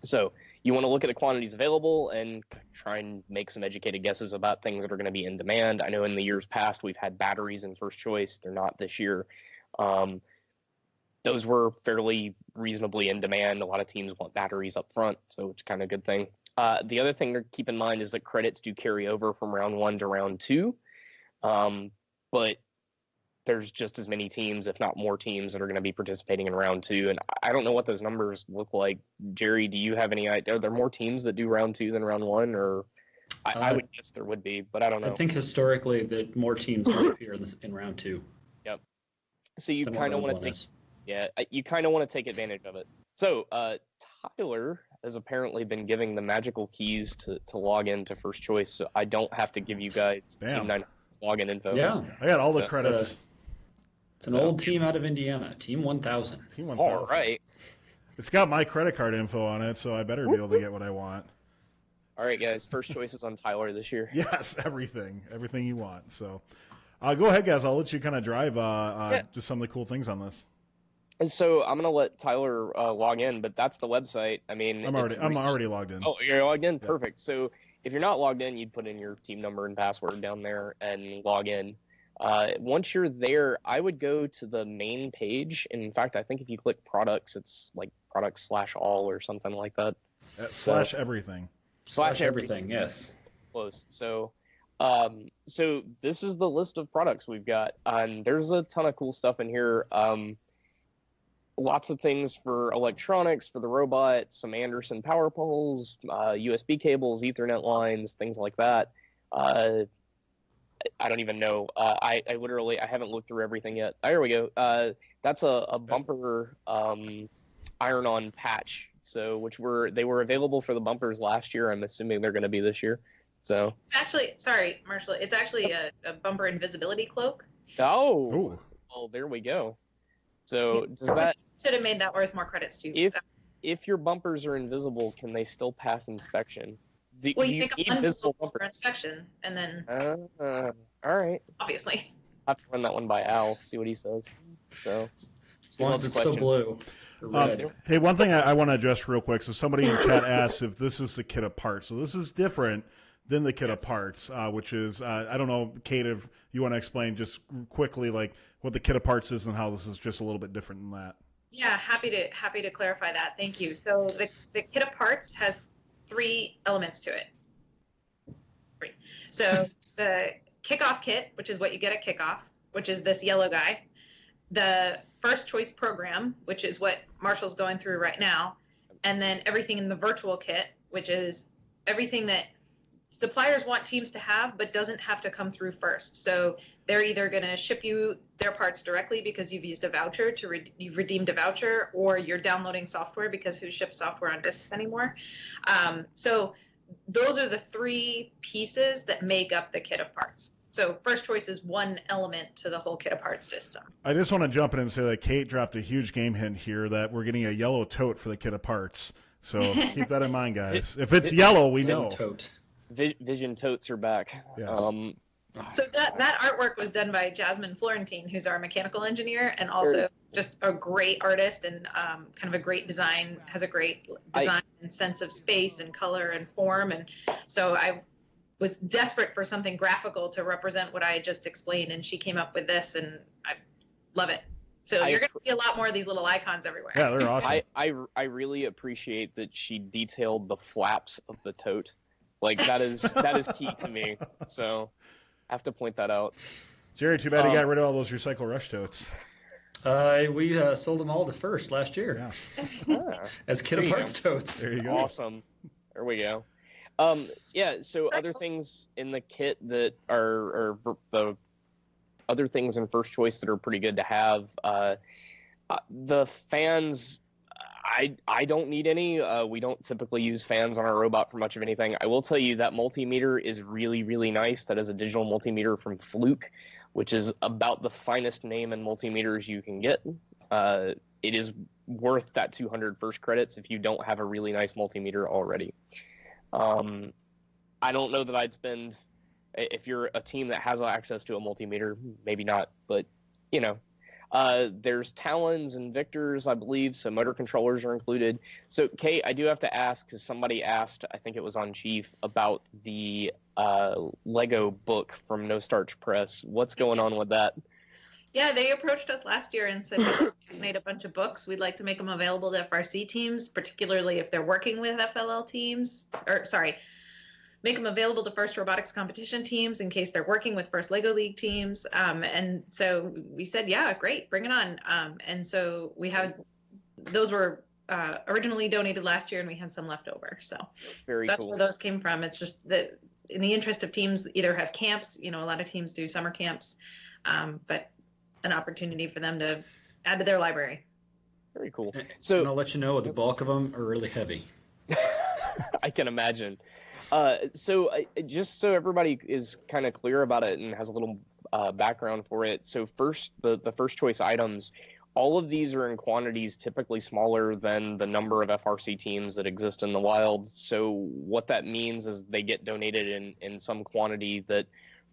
[SPEAKER 2] So you want to look at the quantities available and try and make some educated guesses about things that are going to be in demand. I know in the years past we've had batteries in first choice. They're not this year. Those were fairly reasonably in demand. A lot of teams want batteries up front, so it's kind of a good thing. The other thing to keep in mind is that credits do carry over from round 1 to round 2. But there's just as many teams, if not more teams, that are going to be participating in round 2. And I don't know what those numbers look like. Jerry, do you have any idea? Are there more teams that do round 2 than round 1? Or I would guess there would be, but I don't know.
[SPEAKER 4] I think historically that more teams will appear in round 2.
[SPEAKER 2] Yep. So you kind of want to take advantage of it. So Tyler has apparently been giving the magical keys to log into first choice, so I don't have to give you guys Team 9 login info.
[SPEAKER 4] Yeah,
[SPEAKER 1] I got all the credits.
[SPEAKER 4] It's an old team out of Indiana, Team 1000.
[SPEAKER 1] Team 1000.
[SPEAKER 2] All right.
[SPEAKER 1] It's got my credit card info on it, so I better be able to get what I want.
[SPEAKER 2] All right, guys. First choice is on Tyler this year.
[SPEAKER 1] Yes, everything you want. So, go ahead, guys. I'll let you kind of drive just some of the cool things on this.
[SPEAKER 2] And so I'm gonna let Tyler log in, but that's the website. I mean,
[SPEAKER 1] I'm already logged in.
[SPEAKER 2] Oh, you're logged in.
[SPEAKER 1] Yep.
[SPEAKER 2] Perfect. So if you're not logged in, you'd put in your team number and password down there and log in. Once you're there, I would go to the main page. In fact, I think if you click products, it's like products/all or something like that.
[SPEAKER 1] Slash everything.
[SPEAKER 2] Slash everything.
[SPEAKER 4] Yes.
[SPEAKER 2] Close. So this is the list of products we've got. There's a ton of cool stuff in here. Lots of things for electronics, for the robot, some Anderson power poles, USB cables, Ethernet lines, things like that. I don't even know. I haven't looked through everything yet. There we go. That's a bumper iron-on patch. So they were available for the bumpers last year. I'm assuming they're going to be this year. So
[SPEAKER 3] it's actually, sorry, Marshall, it's actually a bumper invisibility cloak.
[SPEAKER 2] Oh,
[SPEAKER 1] ooh.
[SPEAKER 2] Well, there we go. So does that
[SPEAKER 3] should have made that worth more credits too.
[SPEAKER 2] If your bumpers are invisible, can they still pass inspection?
[SPEAKER 3] You make a invisible for inspection, and then.
[SPEAKER 2] All right.
[SPEAKER 3] Obviously.
[SPEAKER 2] I'll have to run that one by Al, see what he says. So,
[SPEAKER 4] as long as it's still blue.
[SPEAKER 1] Hey, one thing I want to address real quick. So somebody in chat asked if this is the kit of parts. So this is different than the kit of parts, which is I don't know, Kate, if you want to explain just quickly like what the kit of parts is and how this is just a little bit different than that.
[SPEAKER 3] Yeah, happy to clarify that. Thank you. So the kit of parts has 3 elements to it. 3. So the kickoff kit, which is what you get at kickoff, which is this yellow guy. The first choice program, which is what Marshall's going through right now. And then everything in the virtual kit, which is everything that suppliers want teams to have, but doesn't have to come through first. So they're either going to ship you their parts directly because you've used a voucher you've redeemed a voucher, or you're downloading software because who ships software on discs anymore? So those are the 3 pieces that make up the kit of parts. So first choice is one element to the whole kit of parts system.
[SPEAKER 1] I just want to jump in and say that Kate dropped a huge game hint here that we're getting a yellow tote for the kit of parts. So keep that in mind, guys. If it's yellow, we know.
[SPEAKER 4] Tote.
[SPEAKER 2] Vision totes are back.
[SPEAKER 1] Yes.
[SPEAKER 3] So that artwork was done by Jasmine Florentine, who's our mechanical engineer and also just a great artist and kind of a great design, has a great design and sense of space and color and form. And so I was desperate for something graphical to represent what I just explained, and she came up with this, and I love it. So you're going to see a lot more of these little icons everywhere.
[SPEAKER 1] Yeah, they're awesome.
[SPEAKER 2] I really appreciate that she detailed the flaps of the tote. Like that is key to me. So I have to point that out.
[SPEAKER 1] Jerry, too bad you got rid of all those Recycle Rush totes.
[SPEAKER 4] We sold them all to First last year.
[SPEAKER 2] Yeah.
[SPEAKER 4] As kit parts totes.
[SPEAKER 1] There you go.
[SPEAKER 2] Awesome. There we go. Yeah, so other things in the kit that are the other things in First Choice that are pretty good to have. The fans, I don't need any. We don't typically use fans on our robot for much of anything. I will tell you that multimeter is really, really nice. That is a digital multimeter from Fluke, which is about the finest name in multimeters you can get. It is worth that 200 First credits if you don't have a really nice multimeter already. I don't know that I'd spend, if you're a team that has access to a multimeter, maybe not, but you know, there's Talons and Victors, I believe, so motor controllers are included. So Kate, I do have to ask, because somebody asked, I think it was on Chief, about the Lego book from No Starch Press. What's going on with that?
[SPEAKER 3] Yeah, they approached us last year and said, we made a bunch of books. We'd like to make them available to FRC teams, particularly if they're working with FLL teams, make them available to First Robotics competition teams in case they're working with First Lego League teams. And so we said, yeah, great, bring it on. And so those were originally donated last year and we had some left over. So that's cool. Where those came from. It's just that in the interest of teams either have camps, a lot of teams do summer camps, but an opportunity for them to add to their library.
[SPEAKER 2] Very cool. So
[SPEAKER 4] I'll let you know, the bulk of them are really heavy.
[SPEAKER 2] I can imagine. So just so everybody is kind of clear about it and has a little background for it. So first, the First Choice items, all of these are in quantities typically smaller than the number of FRC teams that exist in the wild. So what that means is they get donated in some quantity that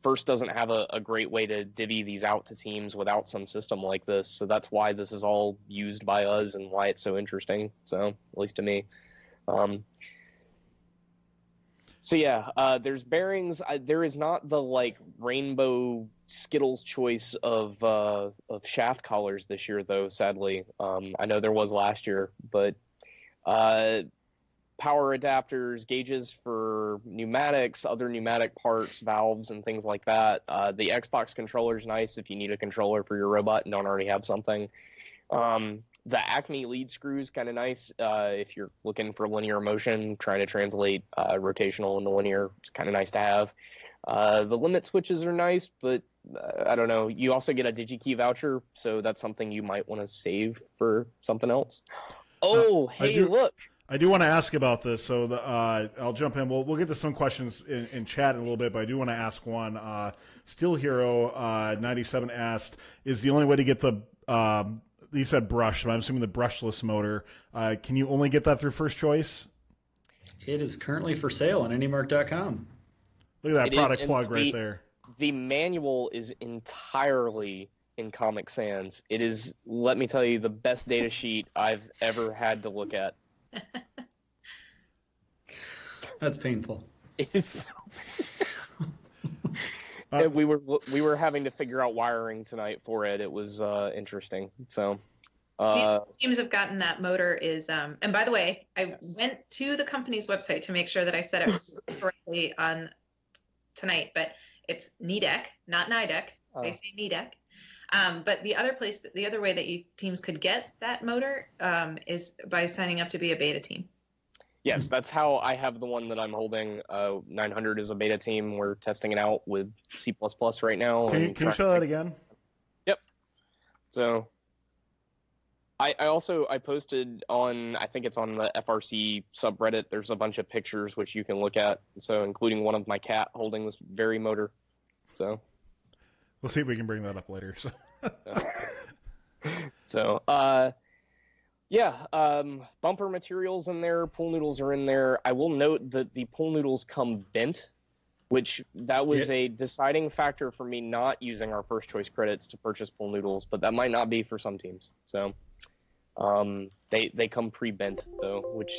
[SPEAKER 2] First doesn't have a great way to divvy these out to teams without some system like this. So that's why this is all used by us and why it's so interesting. So at least to me. So yeah, there's bearings. There is not the rainbow Skittles choice of shaft collars this year, though. Sadly, I know there was last year, but power adapters, gauges for pneumatics, other pneumatic parts, valves, and things like that. The Xbox controller is nice if you need a controller for your robot and don't already have something. The Acme lead screw is kind of nice if you're looking for linear motion, trying to translate rotational into linear. It's kind of nice to have. The limit switches are nice, but I don't know. You also get a DigiKey voucher, so that's something you might want to save for something else. Oh, hey, look.
[SPEAKER 1] I do want to ask about this, so I'll jump in. We'll get to some questions in chat in a little bit, but I do want to ask one. Steel Hero 97 asked, is the only way to get the you said brush, but I'm assuming the brushless motor. Can you only get that through First Choice?
[SPEAKER 4] It is currently for sale on AndyMark.com.
[SPEAKER 1] Look at that product plug right there.
[SPEAKER 2] The manual is entirely in Comic Sans. It is, let me tell you, the best data sheet I've ever had to look at.
[SPEAKER 4] That's painful.
[SPEAKER 2] It is. We were having to figure out wiring tonight for it. It was interesting. So
[SPEAKER 3] these teams have gotten that motor is and by the way, I went to the company's website to make sure that I said it correctly on tonight, but it's NEDEC, not NIDEC. They say NEDEC. But the other way that you teams could get that motor is by signing up to be a beta team.
[SPEAKER 2] Yes, that's how I have the one that I'm holding. 900 is a beta team. We're testing it out with C++ right now.
[SPEAKER 1] Can you show that again?
[SPEAKER 2] Yep. So I posted on, I think it's on the FRC subreddit. There's a bunch of pictures which you can look at. So including one of my cat holding this very motor. So
[SPEAKER 1] we'll see if we can bring that up later.
[SPEAKER 2] Bumper materials in there, pool noodles are in there. I will note that the pool noodles come bent, which that was a deciding factor for me not using our first choice credits to purchase pool noodles, but that might not be for some teams. So they come pre-bent though, which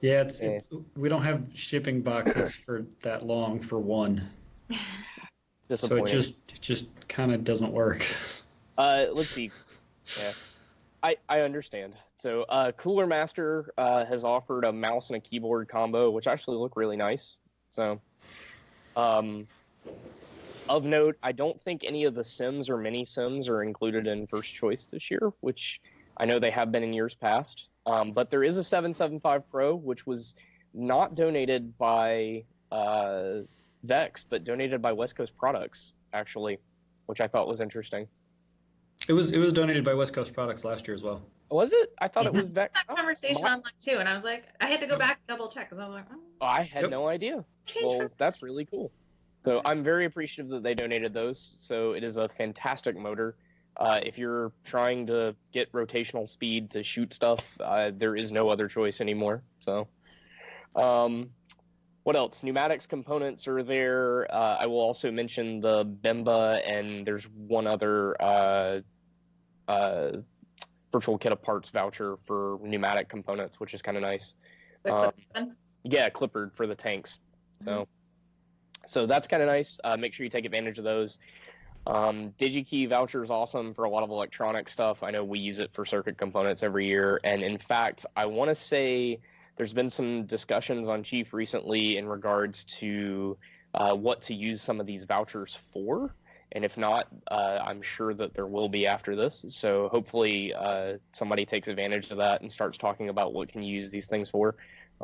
[SPEAKER 4] it's we don't have shipping boxes for that long for one. So it just kind of doesn't work.
[SPEAKER 2] Let's see. Yeah. I understand. So Cooler Master has offered a mouse and a keyboard combo, which actually look really nice. So of note, I don't think any of the Sims or mini Sims are included in first choice this year, which I know they have been in years past. But there is a 775 Pro, which was not donated by Vex, but donated by West Coast Products, actually, which I thought was interesting.
[SPEAKER 4] It was donated by West Coast Products last year as well.
[SPEAKER 2] Was it? I thought it was Vex.
[SPEAKER 3] That conversation online too, and I was like, I had to go back and double check because I was like,
[SPEAKER 2] I had no idea. Well, that's really cool. So I'm very appreciative that they donated those. So it is a fantastic motor. If you're trying to get rotational speed to shoot stuff, there is no other choice anymore. So, what else? Pneumatics components are there. I will also mention the Bemba, and there's one other virtual kit of parts voucher for pneumatic components, which is kind of nice. Yeah, Clippard for the tanks. So that's kind of nice. Make sure you take advantage of those. DigiKey voucher is awesome for a lot of electronic stuff. I know we use it for circuit components every year. And in fact, I want to say there's been some discussions on Chief recently in regards to what to use some of these vouchers for. And if not, I'm sure that there will be after this. So hopefully somebody takes advantage of that and starts talking about what can you use these things for.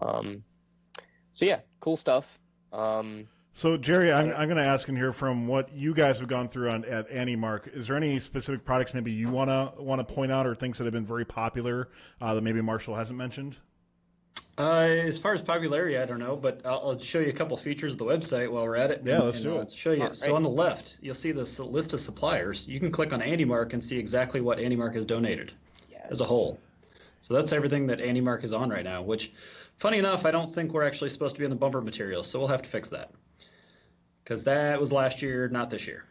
[SPEAKER 2] So yeah, cool stuff.
[SPEAKER 1] So Jerry, I'm going to ask in here from what you guys have gone through at AndyMark. Is there any specific products maybe you want to point out or things that have been very popular that maybe Marshall hasn't mentioned?
[SPEAKER 4] As far as popularity, I don't know, but I'll show you a couple features of the website while we're at it.
[SPEAKER 1] Yeah, let's do it.
[SPEAKER 4] I'll show you. So on the left, you'll see the list of suppliers. You can click on AndyMark and see exactly what AndyMark has donated as a whole. So that's everything that AndyMark is on right now, which, funny enough, I don't think we're actually supposed to be in the bumper materials, so we'll have to fix that. Because that was last year, not this year.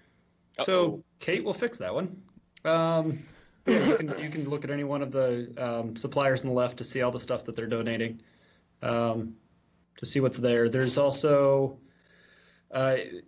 [SPEAKER 4] So Kate will fix that one. You can look at any one of the suppliers on the left to see all the stuff that they're donating, to see what's there. There's also,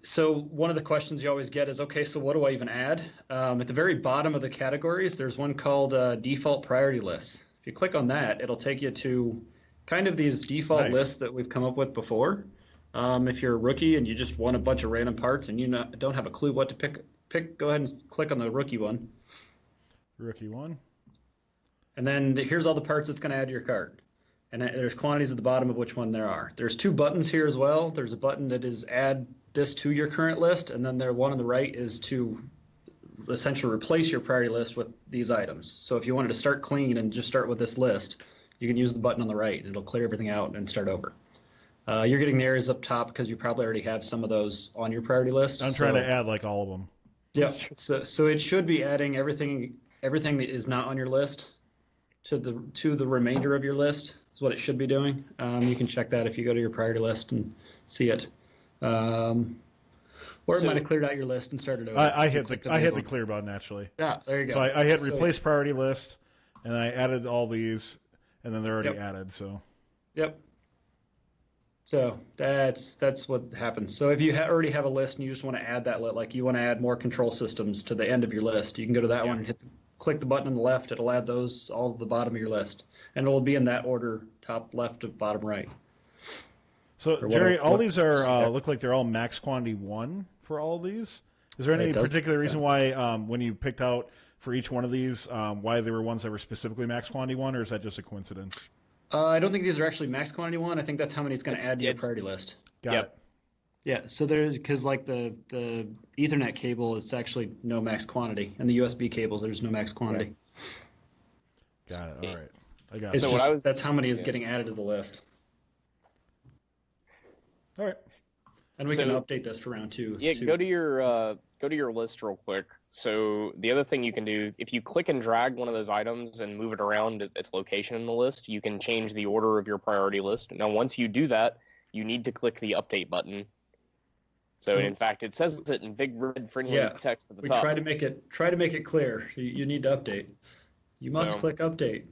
[SPEAKER 4] so one of the questions you always get is, okay, so what do I even add? At the very bottom of the categories, there's one called default priority lists. If you click on that, it'll take you to kind of these default lists that we've come up with before. If you're a rookie and you just want a bunch of random parts and you don't have a clue what to pick, go ahead and click on the rookie one.
[SPEAKER 1] Rookie one.
[SPEAKER 4] And then here's all the parts it's going to add to your cart. And there's quantities at the bottom of which one there are. There's two buttons here as well. There's a button that is add this to your current list, and then there one on the right is to essentially replace your priority list with these items. So if you wanted to start clean and just start with this list, you can use the button on the right and it'll clear everything out and start over. You're getting the areas up top because you probably already have some of those on your priority list.
[SPEAKER 1] I'm trying to add like all of them.
[SPEAKER 4] Yeah. So it should be adding everything that is not on your list to the remainder of your list is what it should be doing. You can check that if you go to your priority list and see it. Or it might have cleared out your list and started over.
[SPEAKER 1] I hit the clear button actually.
[SPEAKER 4] Yeah, there you go.
[SPEAKER 1] So I hit replace priority list, and I added all these, and then they're already added. So.
[SPEAKER 4] Yep. So that's what happens. So if you already have a list and you just want to add that, like you want to add more control systems to the end of your list, you can go to that one and click the button on the left. It'll add those all to the bottom of your list, and it will be in that order: top left to bottom right.
[SPEAKER 1] So Jerry, all these are look like they're all max quantity 1 for all of these. Is there any particular reason why when you picked out for each one of these why they were ones that were specifically max quantity 1, or is that just a coincidence?
[SPEAKER 4] I don't think these are actually max quantity 1. I think that's how many it's going to add to your priority list.
[SPEAKER 1] Got it.
[SPEAKER 4] Yeah, so because like the Ethernet cable, it's actually no max quantity, and the USB cables, there's no max quantity.
[SPEAKER 1] Got it. All right, I got it.
[SPEAKER 4] So that's how many is getting added to the list.
[SPEAKER 1] All right,
[SPEAKER 4] and we can update this for round 2.
[SPEAKER 2] Yeah, go to your list real quick. So the other thing you can do, if you click and drag one of those items and move it around its location in the list, you can change the order of your priority list. Now, once you do that, you need to click the update button. So in fact, it says it in big red friendly text at the top.
[SPEAKER 4] We try to make it clear. You need to update. You must click update.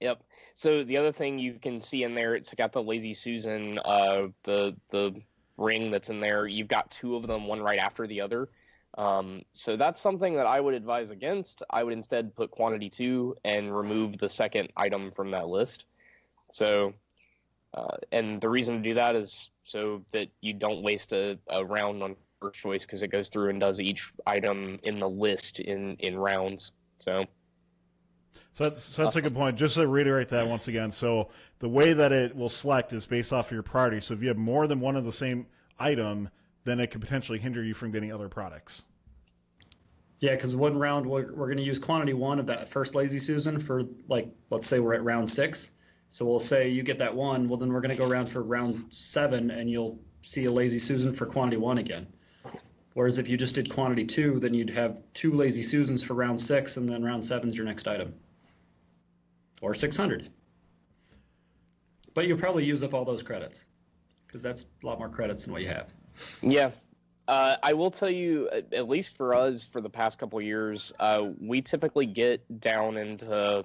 [SPEAKER 2] Yep. So the other thing you can see in there, it's got the Lazy Susan, the ring that's in there. You've got 2 of them, one right after the other. So that's something that I would advise against. I would instead put quantity 2 and remove the second item from that list. So, and the reason to do that is so that you don't waste a round on first choice, because it goes through and does each item in the list in rounds. So that's a good point. Just to reiterate that once again, so the way that it will select is based off of your priority. So if you have more than one of the same item, then it could potentially hinder you from getting other products.
[SPEAKER 4] Yeah, because one round we're going to use quantity 1 of that first Lazy Susan for, like, let's say we're at round 6. So we'll say you get that 1. Well, then we're going to go around for round 7, and you'll see a Lazy Susan for quantity 1 again. Whereas if you just did quantity 2, then you'd have 2 Lazy Susans for round 6, and then round 7's your next item. Or 600. But you'll probably use up all those credits, because that's a lot more credits than what you have. Yeah. I will tell you, at least for us, for the past couple of years, we typically get down into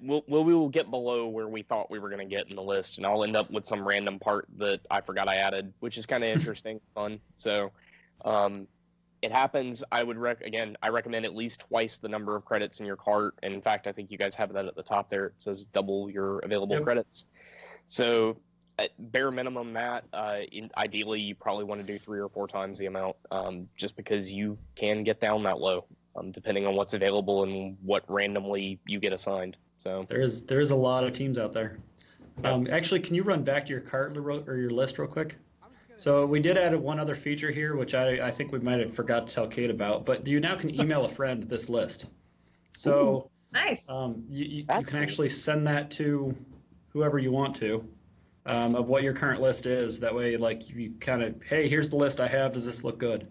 [SPEAKER 4] we will get below where we thought we were going to get in the list, and I'll end up with some random part that I forgot I added, which is kind of interesting, fun. So, it happens. I would I recommend at least twice the number of credits in your cart. And in fact, I think you guys have that at the top there. It says double your available credits. So at bare minimum, that ideally you probably want to do 3 or 4 times the amount, just because you can get down that low, depending on what's available and what randomly you get assigned. So there's a lot of teams out there. Actually, can you run back to your cart or your list real quick? So we did add one other feature here, which I think we might have forgot to tell Kate about, but you now can email a friend this list. So
[SPEAKER 3] nice.
[SPEAKER 4] You can actually send that to whoever you want to, of what your current list is. That way, like, you kind of, hey, here's the list I have. Does this look good?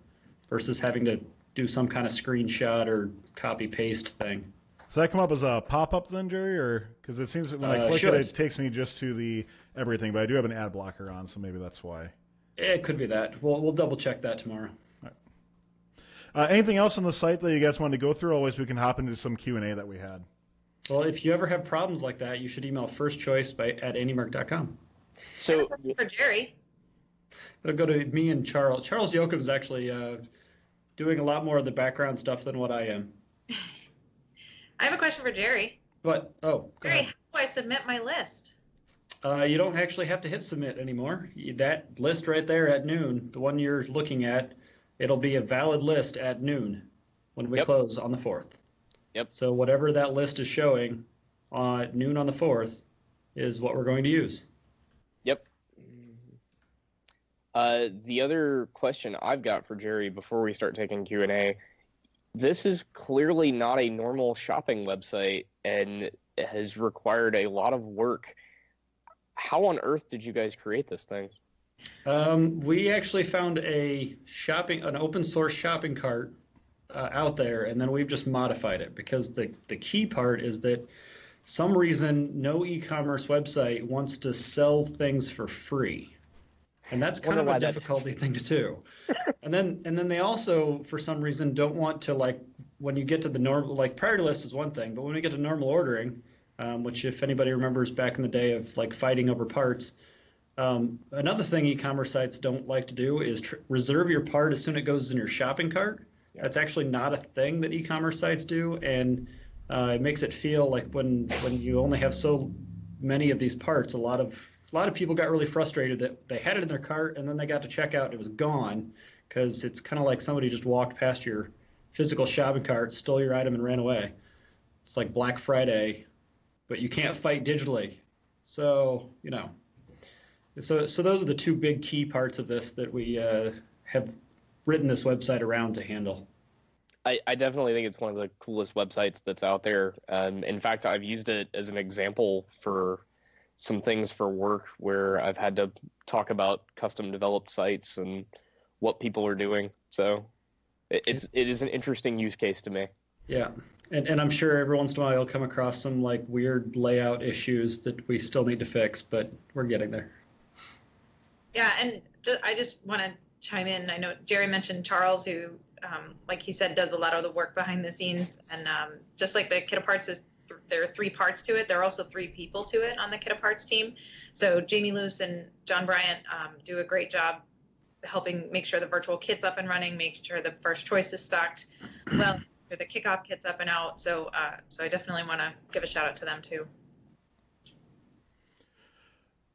[SPEAKER 4] Versus having to do some kind of screenshot or copy paste thing.
[SPEAKER 1] Does that come up as a pop-up then, Jerry? Or because it seems that when I click it takes me just to the everything, but I do have an ad blocker on, so maybe that's why.
[SPEAKER 4] It could be that. We'll double check that tomorrow.
[SPEAKER 1] All right. Anything else on the site that you guys wanted to go through? Always we can hop into some Q&A that we had.
[SPEAKER 4] Well, if you ever have problems like that, you should email firstchoice at AndyMark.com.
[SPEAKER 2] So
[SPEAKER 3] for Jerry,
[SPEAKER 4] it'll go to me and Charles. Charles Yoakum is actually doing a lot more of the background stuff than what I am.
[SPEAKER 3] I have a question for Jerry.
[SPEAKER 4] What? Oh, go
[SPEAKER 3] Jerry,
[SPEAKER 4] ahead.
[SPEAKER 3] how do I submit my list?
[SPEAKER 4] You don't actually have to hit submit anymore. That list right there at noon, the one you're looking at, it'll be a valid list at noon when we close on the 4th.
[SPEAKER 2] Yep.
[SPEAKER 4] So whatever that list is showing at noon on the 4th is what we're going to use.
[SPEAKER 2] Yep. The other question I've got for Jerry before we start taking Q&A, this is clearly not a normal shopping website and has required a lot of work. How on earth did you guys create this thing?
[SPEAKER 4] We actually found an open source shopping cart out there, and then we've just modified it because the key part is that some reason no e-commerce website wants to sell things for free. And that's kind of a difficulty thing to do. And then they also, for some reason, don't want to, like, when you get to the normal, like, priority list is one thing, but when we get to normal ordering, which if anybody remembers back in the day of, like, fighting over parts, another thing e-commerce sites don't like to do is reserve your part as soon as it goes in your shopping cart. Yeah. That's actually not a thing that e-commerce sites do, and it makes it feel like when you only have so many of these parts, a lot of people got really frustrated that they had it in their cart and then they got to checkout and it was gone, because it's kind of like somebody just walked past your physical shopping cart, stole your item, and ran away. It's like Black Friday, but you can't fight digitally. So, so those are the two big key parts of this that we have written this website around to handle.
[SPEAKER 2] I definitely think it's one of the coolest websites that's out there. In fact, I've used it as an example for some things for work where I've had to talk about custom developed sites and what people are doing. So it is an interesting use case to me. Yeah.
[SPEAKER 4] And I'm sure every once in a while you'll come across some like weird layout issues that we still need to fix, but we're getting there.
[SPEAKER 3] Yeah, and I just want to chime in. I know Jerry mentioned Charles, who, like he said, does a lot of the work behind the scenes. And just like the Kit Parts there are 3 parts to it. There are also 3 people to it on the Kit Parts team. So Jamie Luce and John Bryant do a great job helping make sure the virtual kit's up and running, make sure the first choice is stocked well, the kickoff kit's up and out. So I definitely want to give a shout out to them too.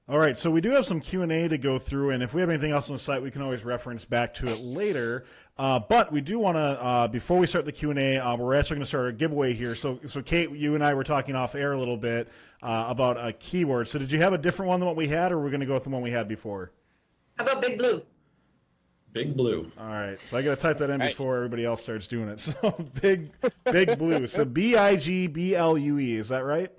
[SPEAKER 1] All right, so we do have some Q&A to go through, and if we have anything else on the site, we can always reference back to it later. But we do want to, before we start the Q&A, we're actually going to start a giveaway here. So Kate, you and I were talking off air a little bit about a keyword. So did you have a different one than what we had, or are we going to go with the one we had before?
[SPEAKER 3] How about Big Blue?
[SPEAKER 4] Big Blue.
[SPEAKER 1] All right, so I got to type that in before everybody else starts doing it. So Big Blue. So BIGBLUE, is that right?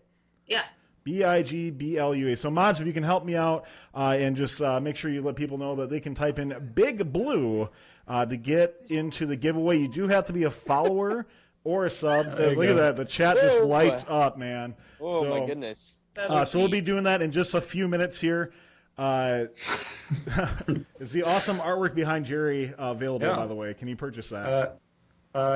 [SPEAKER 3] Yeah.
[SPEAKER 1] BIGBLUE. So mods, if you can help me out and just make sure you let people know that they can type in Big Blue to get into the giveaway. You do have to be a follower or a sub. Look at that. The chat just lights up, man.
[SPEAKER 2] Oh, my goodness.
[SPEAKER 1] So we'll be doing that in just a few minutes here. Is the awesome artwork behind Jerry available, by the way? Can you purchase that?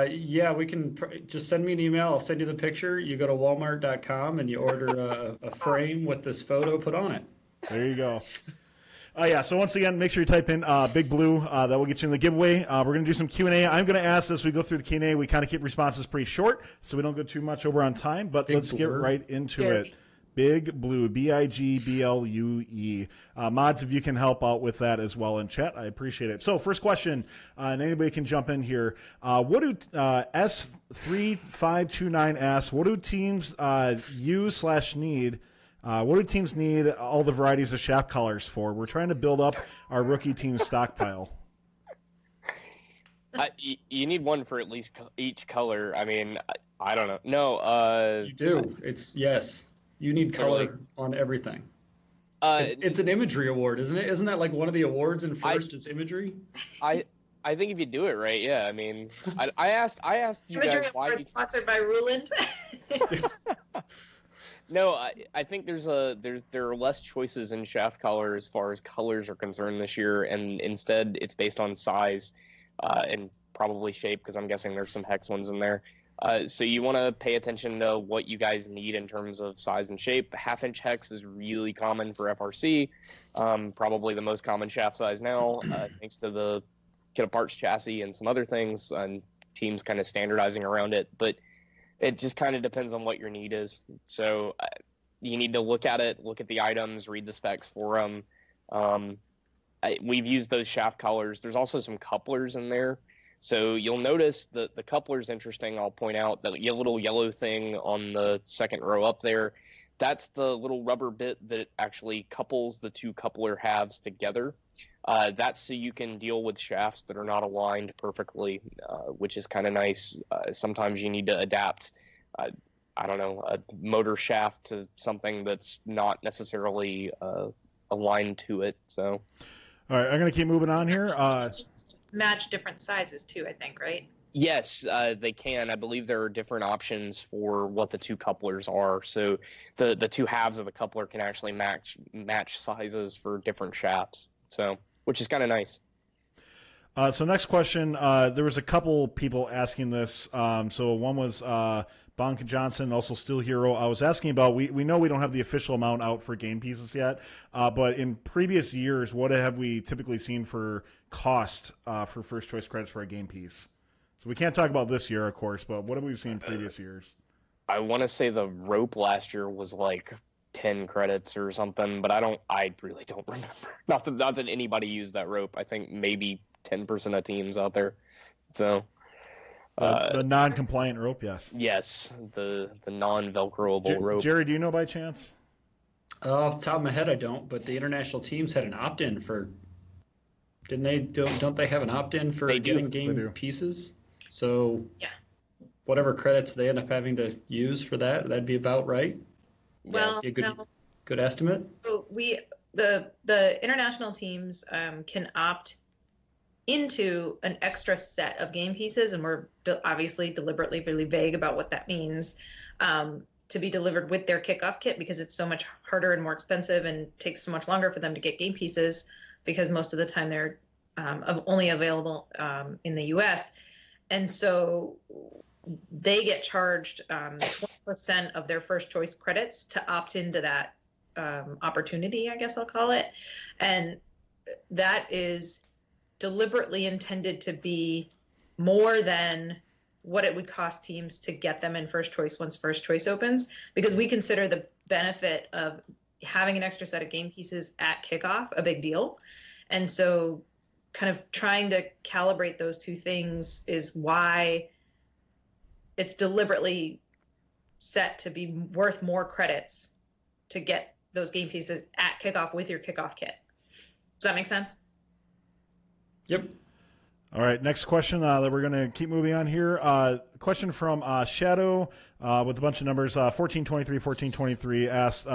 [SPEAKER 4] Yeah, we can just send me an email. I'll send you the picture. You go to walmart.com and you order a frame with this photo put on it.
[SPEAKER 1] There you go. Yeah, so once again, make sure you type in Big Blue. That will get you in the giveaway. We're going to do some Q&A. I'm going to ask as we go through the Q&A. We kind of keep responses pretty short, so we don't go too much over on time, but let's get right into it. Big Blue, BIGBLUE. Mods, if you can help out with that as well in chat, I appreciate it. So first question, and anybody can jump in here. What do S3529 asks, what do teams use/need? What do teams need all the varieties of shaft colors for? We're trying to build up our rookie team stockpile.
[SPEAKER 2] You need one for at least each color. I mean, I don't know. No.
[SPEAKER 4] You do. Yes. You need color on everything. It's an imagery award, isn't it? Isn't that like one of the awards in first is imagery?
[SPEAKER 2] I think if you do it right, yeah. I mean, I asked you
[SPEAKER 3] imagery
[SPEAKER 2] guys why.
[SPEAKER 3] Sponsored by Ruland.
[SPEAKER 2] No, I think there are less choices in shaft color as far as colors are concerned this year, and instead it's based on size and probably shape, because I'm guessing there's some hex ones in there. So you want to pay attention to what you guys need in terms of size and shape. Half-inch hex is really common for FRC, probably the most common shaft size now, thanks to the Kit Parts chassis and some other things, and teams kind of standardizing around it. But it just kind of depends on what your need is. So you need to look at it, look at the items, read the specs for them. We've used those shaft colors. There's also some couplers in there. So you'll notice that the coupler's interesting. I'll point out that little yellow thing on the second row up there. That's the little rubber bit that actually couples the 2 coupler halves together. That's so you can deal with shafts that are not aligned perfectly, which is kind of nice. Sometimes you need to adapt, I don't know, a motor shaft to something that's not necessarily aligned to it. So,
[SPEAKER 1] all right, I'm going to keep moving on here.
[SPEAKER 3] Match different sizes too, I think, right?
[SPEAKER 2] Yes, they can. I believe there are different options for what the 2 couplers are. So the 2 halves of the coupler can actually match sizes for different shafts. So, which is kind of nice.
[SPEAKER 1] So next question, there was a couple people asking this. So one was Bonk Johnson, also Steel Hero. I was asking about, we know we don't have the official amount out for game pieces yet, but in previous years, what have we typically seen for cost for first choice credits for a game piece? So we can't talk about this year, of course, but what have we seen in previous years?
[SPEAKER 2] I want to say the rope last year was like 10 credits or something, but I really don't remember. Not that anybody used that rope. I think maybe 10% of teams out there. So
[SPEAKER 1] the non-compliant rope, yes. Yes,
[SPEAKER 2] the non-velcroable rope.
[SPEAKER 1] Jerry, do you know by chance?
[SPEAKER 4] Off the top of my head, I don't. But the international teams had an opt-in for. Didn't they? Don't they have an opt-in for getting game pieces? So
[SPEAKER 3] yeah,
[SPEAKER 4] whatever credits they end up having to use for that, that'd be about right.
[SPEAKER 3] Well,
[SPEAKER 4] a good estimate.
[SPEAKER 3] So the international teams can opt into an extra set of game pieces, and we're obviously deliberately really vague about what that means, to be delivered with their kickoff kit, because it's so much harder and more expensive and takes so much longer for them to get game pieces. because most of the time they're only available in the US. And so they get charged 20% of their first choice credits to opt into that opportunity, I guess I'll call it. And that is deliberately intended to be more than what it would cost teams to get them in first choice once first choice opens, because we consider the benefit of having an extra set of game pieces at kickoff a big deal. And so kind of trying to calibrate those two things is why it's deliberately set to be worth more credits to get those game pieces at kickoff with your kickoff kit. Does that make sense?
[SPEAKER 4] Yep.
[SPEAKER 1] All right, next question that we're going to keep moving on here. Question from Shadow with a bunch of numbers. 1423 asked,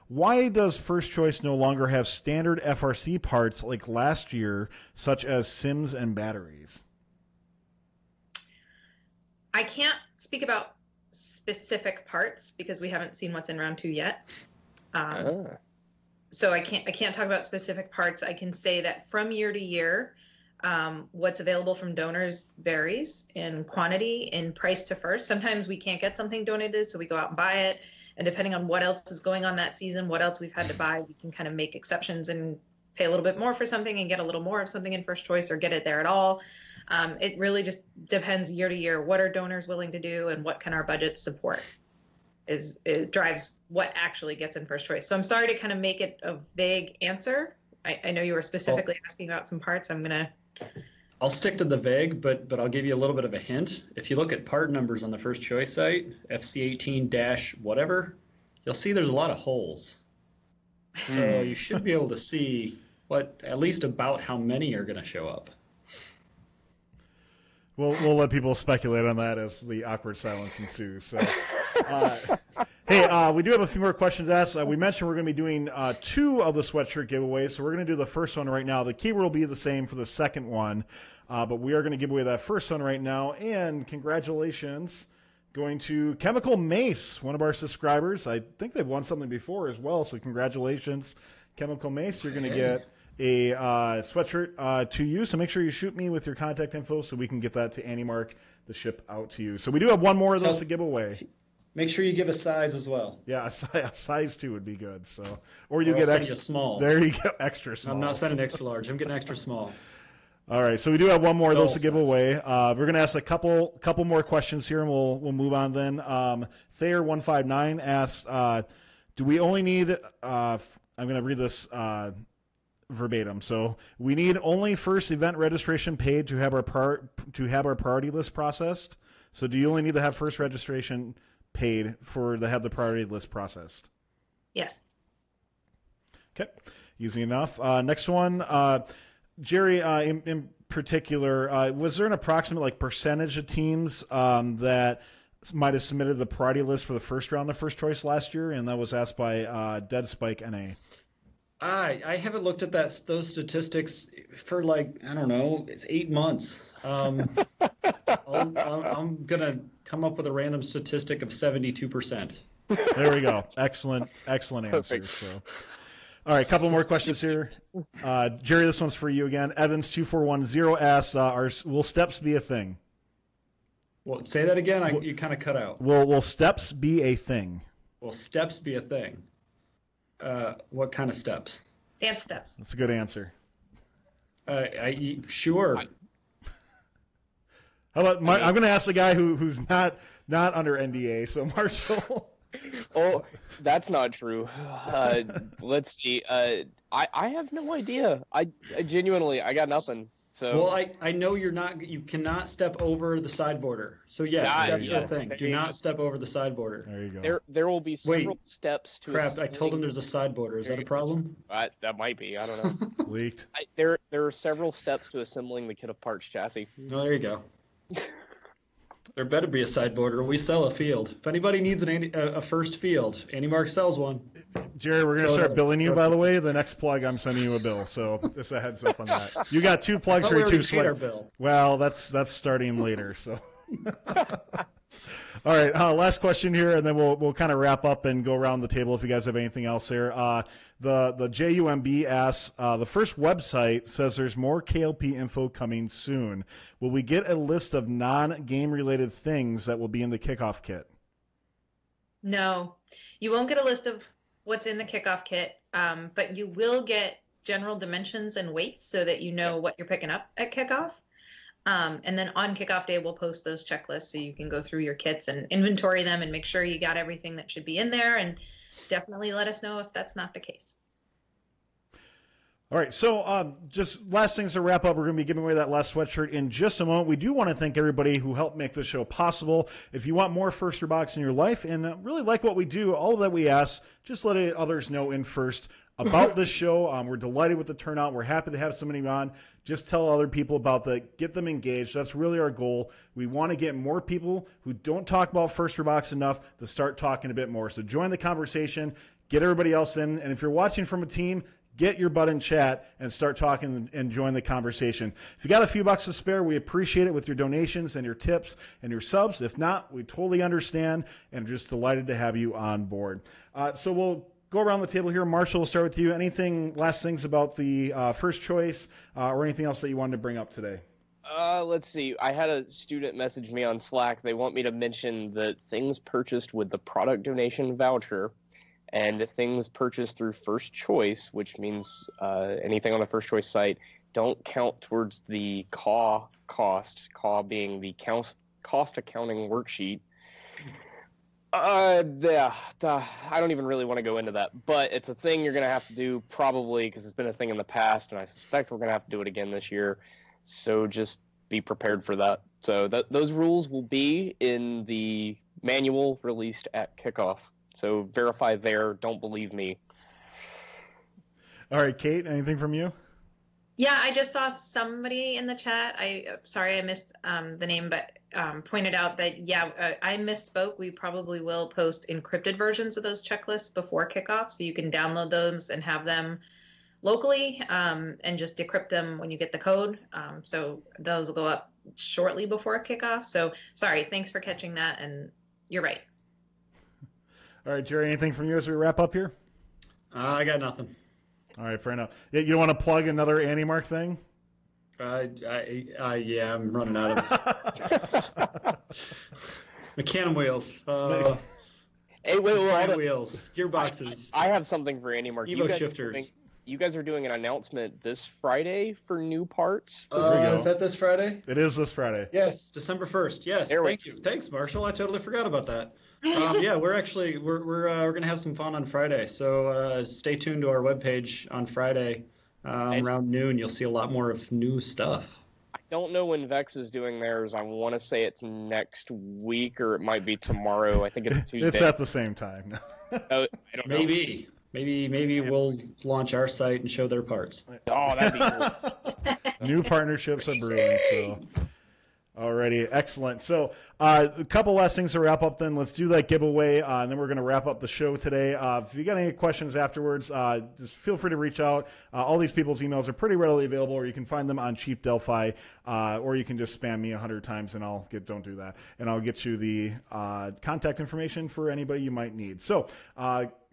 [SPEAKER 1] why does First Choice no longer have standard FRC parts like last year, such as sims and batteries?
[SPEAKER 3] I can't speak about specific parts because we haven't seen what's in round 2 yet. So I can't talk about specific parts. I can say that from year to year, what's available from donors varies in quantity, in price to first. Sometimes we can't get something donated, so we go out and buy it. And depending on what else is going on that season, what else we've had to buy, we can kind of make exceptions and pay a little bit more for something and get a little more of something in first choice or get it there at all. It really just depends year to year. What are donors willing to do and what can our budgets support? It drives what actually gets in first choice. So I'm sorry to kind of make it a vague answer. I know you were specifically asking about some parts.
[SPEAKER 4] I'll stick to the vague, but I'll give you a little bit of a hint. If you look at part numbers on the first choice site, FC18-whatever, you'll see there's a lot of holes. So you should be able to see at least about how many are going to show up.
[SPEAKER 1] We'll let people speculate on that as the awkward silence ensues. So, hey, we do have a few more questions asked. We mentioned we're going to be doing 2 of the sweatshirt giveaways, so we're going to do the first one right now. The keyword will be the same for the second one, but we are going to give away that first one right now. And congratulations going to Chemical Mace, one of our subscribers. I think they've won something before as well, so congratulations, Chemical Mace. You're going to get a sweatshirt to you, so make sure you shoot me with your contact info so we can get that to AndyMark to ship out to you. So we do have one more of those to give away.
[SPEAKER 4] Make sure you give a size as well.
[SPEAKER 1] Yeah, a size 2 would be good. So, or you get
[SPEAKER 4] extra small.
[SPEAKER 1] There you go, extra small.
[SPEAKER 4] I'm not sending extra large. I'm getting extra small.
[SPEAKER 1] All right, so we do have one more of those to give away. We're going to ask a couple more questions here, and we'll move on then. Thayer159 asks, do we only need? I'm going to read this verbatim. So we need only first event registration paid to have our priority list processed. So do you only need to have first registration paid to have the priority list processed?
[SPEAKER 3] Yes.
[SPEAKER 1] Okay, easy enough. Next one, Jerry, in particular, was there an approximate percentage of teams that might have submitted the priority list for the first round of first choice last year? And that was asked by Dead Spike NA.
[SPEAKER 4] I haven't looked at those statistics for I don't know, it's 8 months. I'm gonna come up with a random statistic of 72%.
[SPEAKER 1] There we go. Excellent answers. So, all right, a couple more questions here. Jerry, this one's for you again. Evans2410 asks, will steps be a thing?
[SPEAKER 4] Well, say that again. You kind of cut out.
[SPEAKER 1] Will steps be a thing?
[SPEAKER 4] Will steps be a thing? What kind of steps?
[SPEAKER 3] Dance steps.
[SPEAKER 1] That's a good answer.
[SPEAKER 4] Sure.
[SPEAKER 1] How about I'm going to ask the guy who's not under NDA. So Marshall.
[SPEAKER 2] Oh, that's not true. Let's see. I have no idea. I genuinely I got nothing. So
[SPEAKER 4] well, I know you cannot step over the side border. So yes, steps are a thing. Do not step over the side border.
[SPEAKER 1] There you go.
[SPEAKER 2] There will be several steps to.
[SPEAKER 4] Crap! I told him there's a side border. Is that a problem?
[SPEAKER 2] That might be. I don't know.
[SPEAKER 1] Leaked.
[SPEAKER 2] There are several steps to assembling the kit of parts chassis.
[SPEAKER 4] No, there you go. There better be a side border. We sell a field. If anybody needs a first field, AndyMark sells one.
[SPEAKER 1] Jerry, we're going to start billing you, by the way. The next plug, I'm sending you a bill. So just a heads up on that. You got 2 plugs for your 2 sweat. Well, that's starting later. So, all right. Last question here, and then we'll kind of wrap up and go around the table if you guys have anything else there. The JUMB asks, the first website says there's more KLP info coming soon. Will we get a list of non-game related things that will be in the kickoff kit?
[SPEAKER 3] No, you won't get a list of what's in the kickoff kit, but you will get general dimensions and weights so that you know what you're picking up at kickoff. And then on kickoff day, we'll post those checklists so you can go through your kits and inventory them and make sure you got everything that should be in there. And definitely let us know if that's not the case.
[SPEAKER 1] All right, so just last things to wrap up. We're going to be giving away that last sweatshirt in just a moment. We do want to thank everybody who helped make this show possible. If you want more First Robotics in your life and really like what we do, all that we ask, just let others know in first about this show. We're delighted with the turnout. We're happy to have so many on. Just tell other people about get them engaged. That's really our goal. We want to get more people who don't talk about First Robotics enough to start talking a bit more. So join the conversation, get everybody else in. And if you're watching from a team, get your butt in chat and start talking and join the conversation. If you got a few bucks to spare, we appreciate it with your donations and your tips and your subs. If not, we totally understand and just delighted to have you on board. So we'll go around the table here. Marshall, we'll start with you. Anything, last things about the first choice or anything else that you wanted to bring up today?
[SPEAKER 2] Let's see. I had a student message me on Slack. They want me to mention that things purchased with the product donation voucher and things purchased through First Choice, which means anything on the First Choice site, don't count towards the cost, being the cost accounting worksheet. I don't even really want to go into that, but it's a thing you're going to have to do probably because it's been a thing in the past, and I suspect we're going to have to do it again this year. So just be prepared for that. So those rules will be in the manual released at kickoff. So verify there. Don't believe me.
[SPEAKER 1] All right, Kate, anything from you?
[SPEAKER 3] Yeah, I just saw somebody in the chat. Sorry I missed the name, but pointed out that, I misspoke. We probably will post encrypted versions of those checklists before kickoff, so you can download those and have them locally and just decrypt them when you get the code. So those will go up shortly before kickoff. So sorry, thanks for catching that, and you're right.
[SPEAKER 1] All right, Jerry, anything from you as we wrap up here?
[SPEAKER 4] I got nothing.
[SPEAKER 1] All right, fair enough. You don't want to plug another AndyMark thing?
[SPEAKER 4] Yeah, I'm running out of Mechanum wheels.
[SPEAKER 2] Hey, wait,
[SPEAKER 4] wheels, gearboxes.
[SPEAKER 2] I have something for AndyMark.
[SPEAKER 4] Evo shifters.
[SPEAKER 2] You guys are doing an announcement this Friday for new parts.
[SPEAKER 4] Is that this Friday?
[SPEAKER 1] It is this Friday.
[SPEAKER 4] Yes, December 1st. Yes, thank you. Thanks, Marshall. I totally forgot about that. Yeah, we're gonna have some fun on Friday. So stay tuned to our webpage on Friday around noon. You'll see a lot more of new stuff.
[SPEAKER 2] I don't know when Vex is doing theirs. I want to say it's next week or it might be tomorrow. I think it's Tuesday.
[SPEAKER 1] It's at the same time.
[SPEAKER 2] I don't know.
[SPEAKER 4] Maybe we'll launch our site and show their parts.
[SPEAKER 2] Oh, that'd be cool.
[SPEAKER 1] New partnerships are brewing. So, alrighty, excellent. So, a couple last things to wrap up. Then let's do that giveaway, and then we're going to wrap up the show today. If you got any questions afterwards, just feel free to reach out. All these people's emails are pretty readily available, or you can find them on Cheap Delphi, or you can just spam me 100 times, and don't do that, and I'll get you the contact information for anybody you might need. So.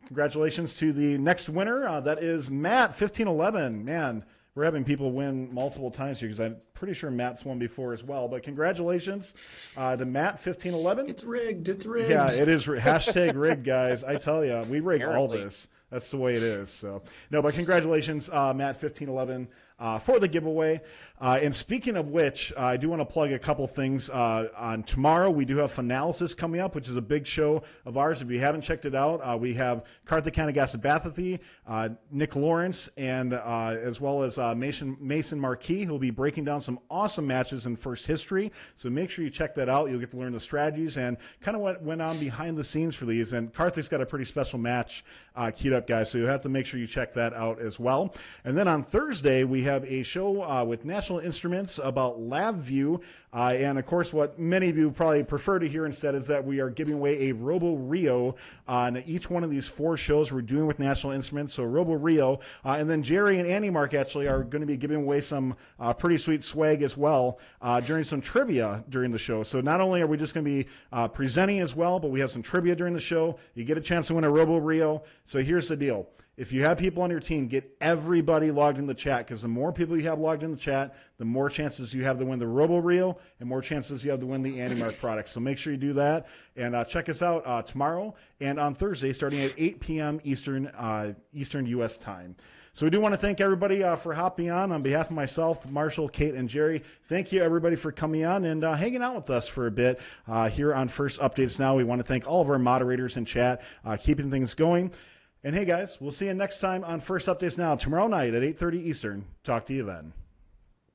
[SPEAKER 1] Congratulations to the next winner. That is Matt, 1511. Man, we're having people win multiple times here because I'm pretty sure Matt's won before as well. But congratulations to Matt, 1511.
[SPEAKER 4] It's rigged. It's rigged.
[SPEAKER 1] Yeah, it is. Hashtag rigged, guys. I tell you, we rig all this. That's the way it is. So, no, but congratulations, Matt, 1511. For the giveaway. And speaking of which, I do want to plug a couple things. On tomorrow, we do have Finalysis coming up, which is a big show of ours. If you haven't checked it out, we have Karthik Kanagasabathy, Nick Lawrence, and as well as Mason Marquis, who will be breaking down some awesome matches in First History. So make sure you check that out. You'll get to learn the strategies and kind of what went on behind the scenes for these. And Karthik's got a pretty special match queued up, guys, so you'll have to make sure you check that out as well. And then on Thursday, we have a show with National Instruments about LabVIEW. And of course, what many of you probably prefer to hear instead is that we are giving away a Robo Rio on each one of these 4 shows we're doing with National Instruments. So Robo Rio. And then Jerry and AndyMark actually are going to be giving away some pretty sweet swag as well during some trivia during the show. So not only are we just going to be presenting as well, but we have some trivia during the show. You get a chance to win a Robo Rio. So here's the deal. if you have people on your team, get everybody logged in the chat, because the more people you have logged in the chat, the more chances you have to win the Robo Reel and more chances you have to win the AndyMark product. So make sure you do that, and check us out tomorrow and on Thursday starting at 8 p.m. Eastern U.S. time. So we do want to thank everybody for hopping on behalf of myself, Marshall, Kate, and Jerry. Thank you, everybody, for coming on and hanging out with us for a bit here on First Updates Now. We want to thank all of our moderators in chat, keeping things going. And hey, guys, we'll see you next time on First Updates Now tomorrow night at 8:30 Eastern. Talk to you then.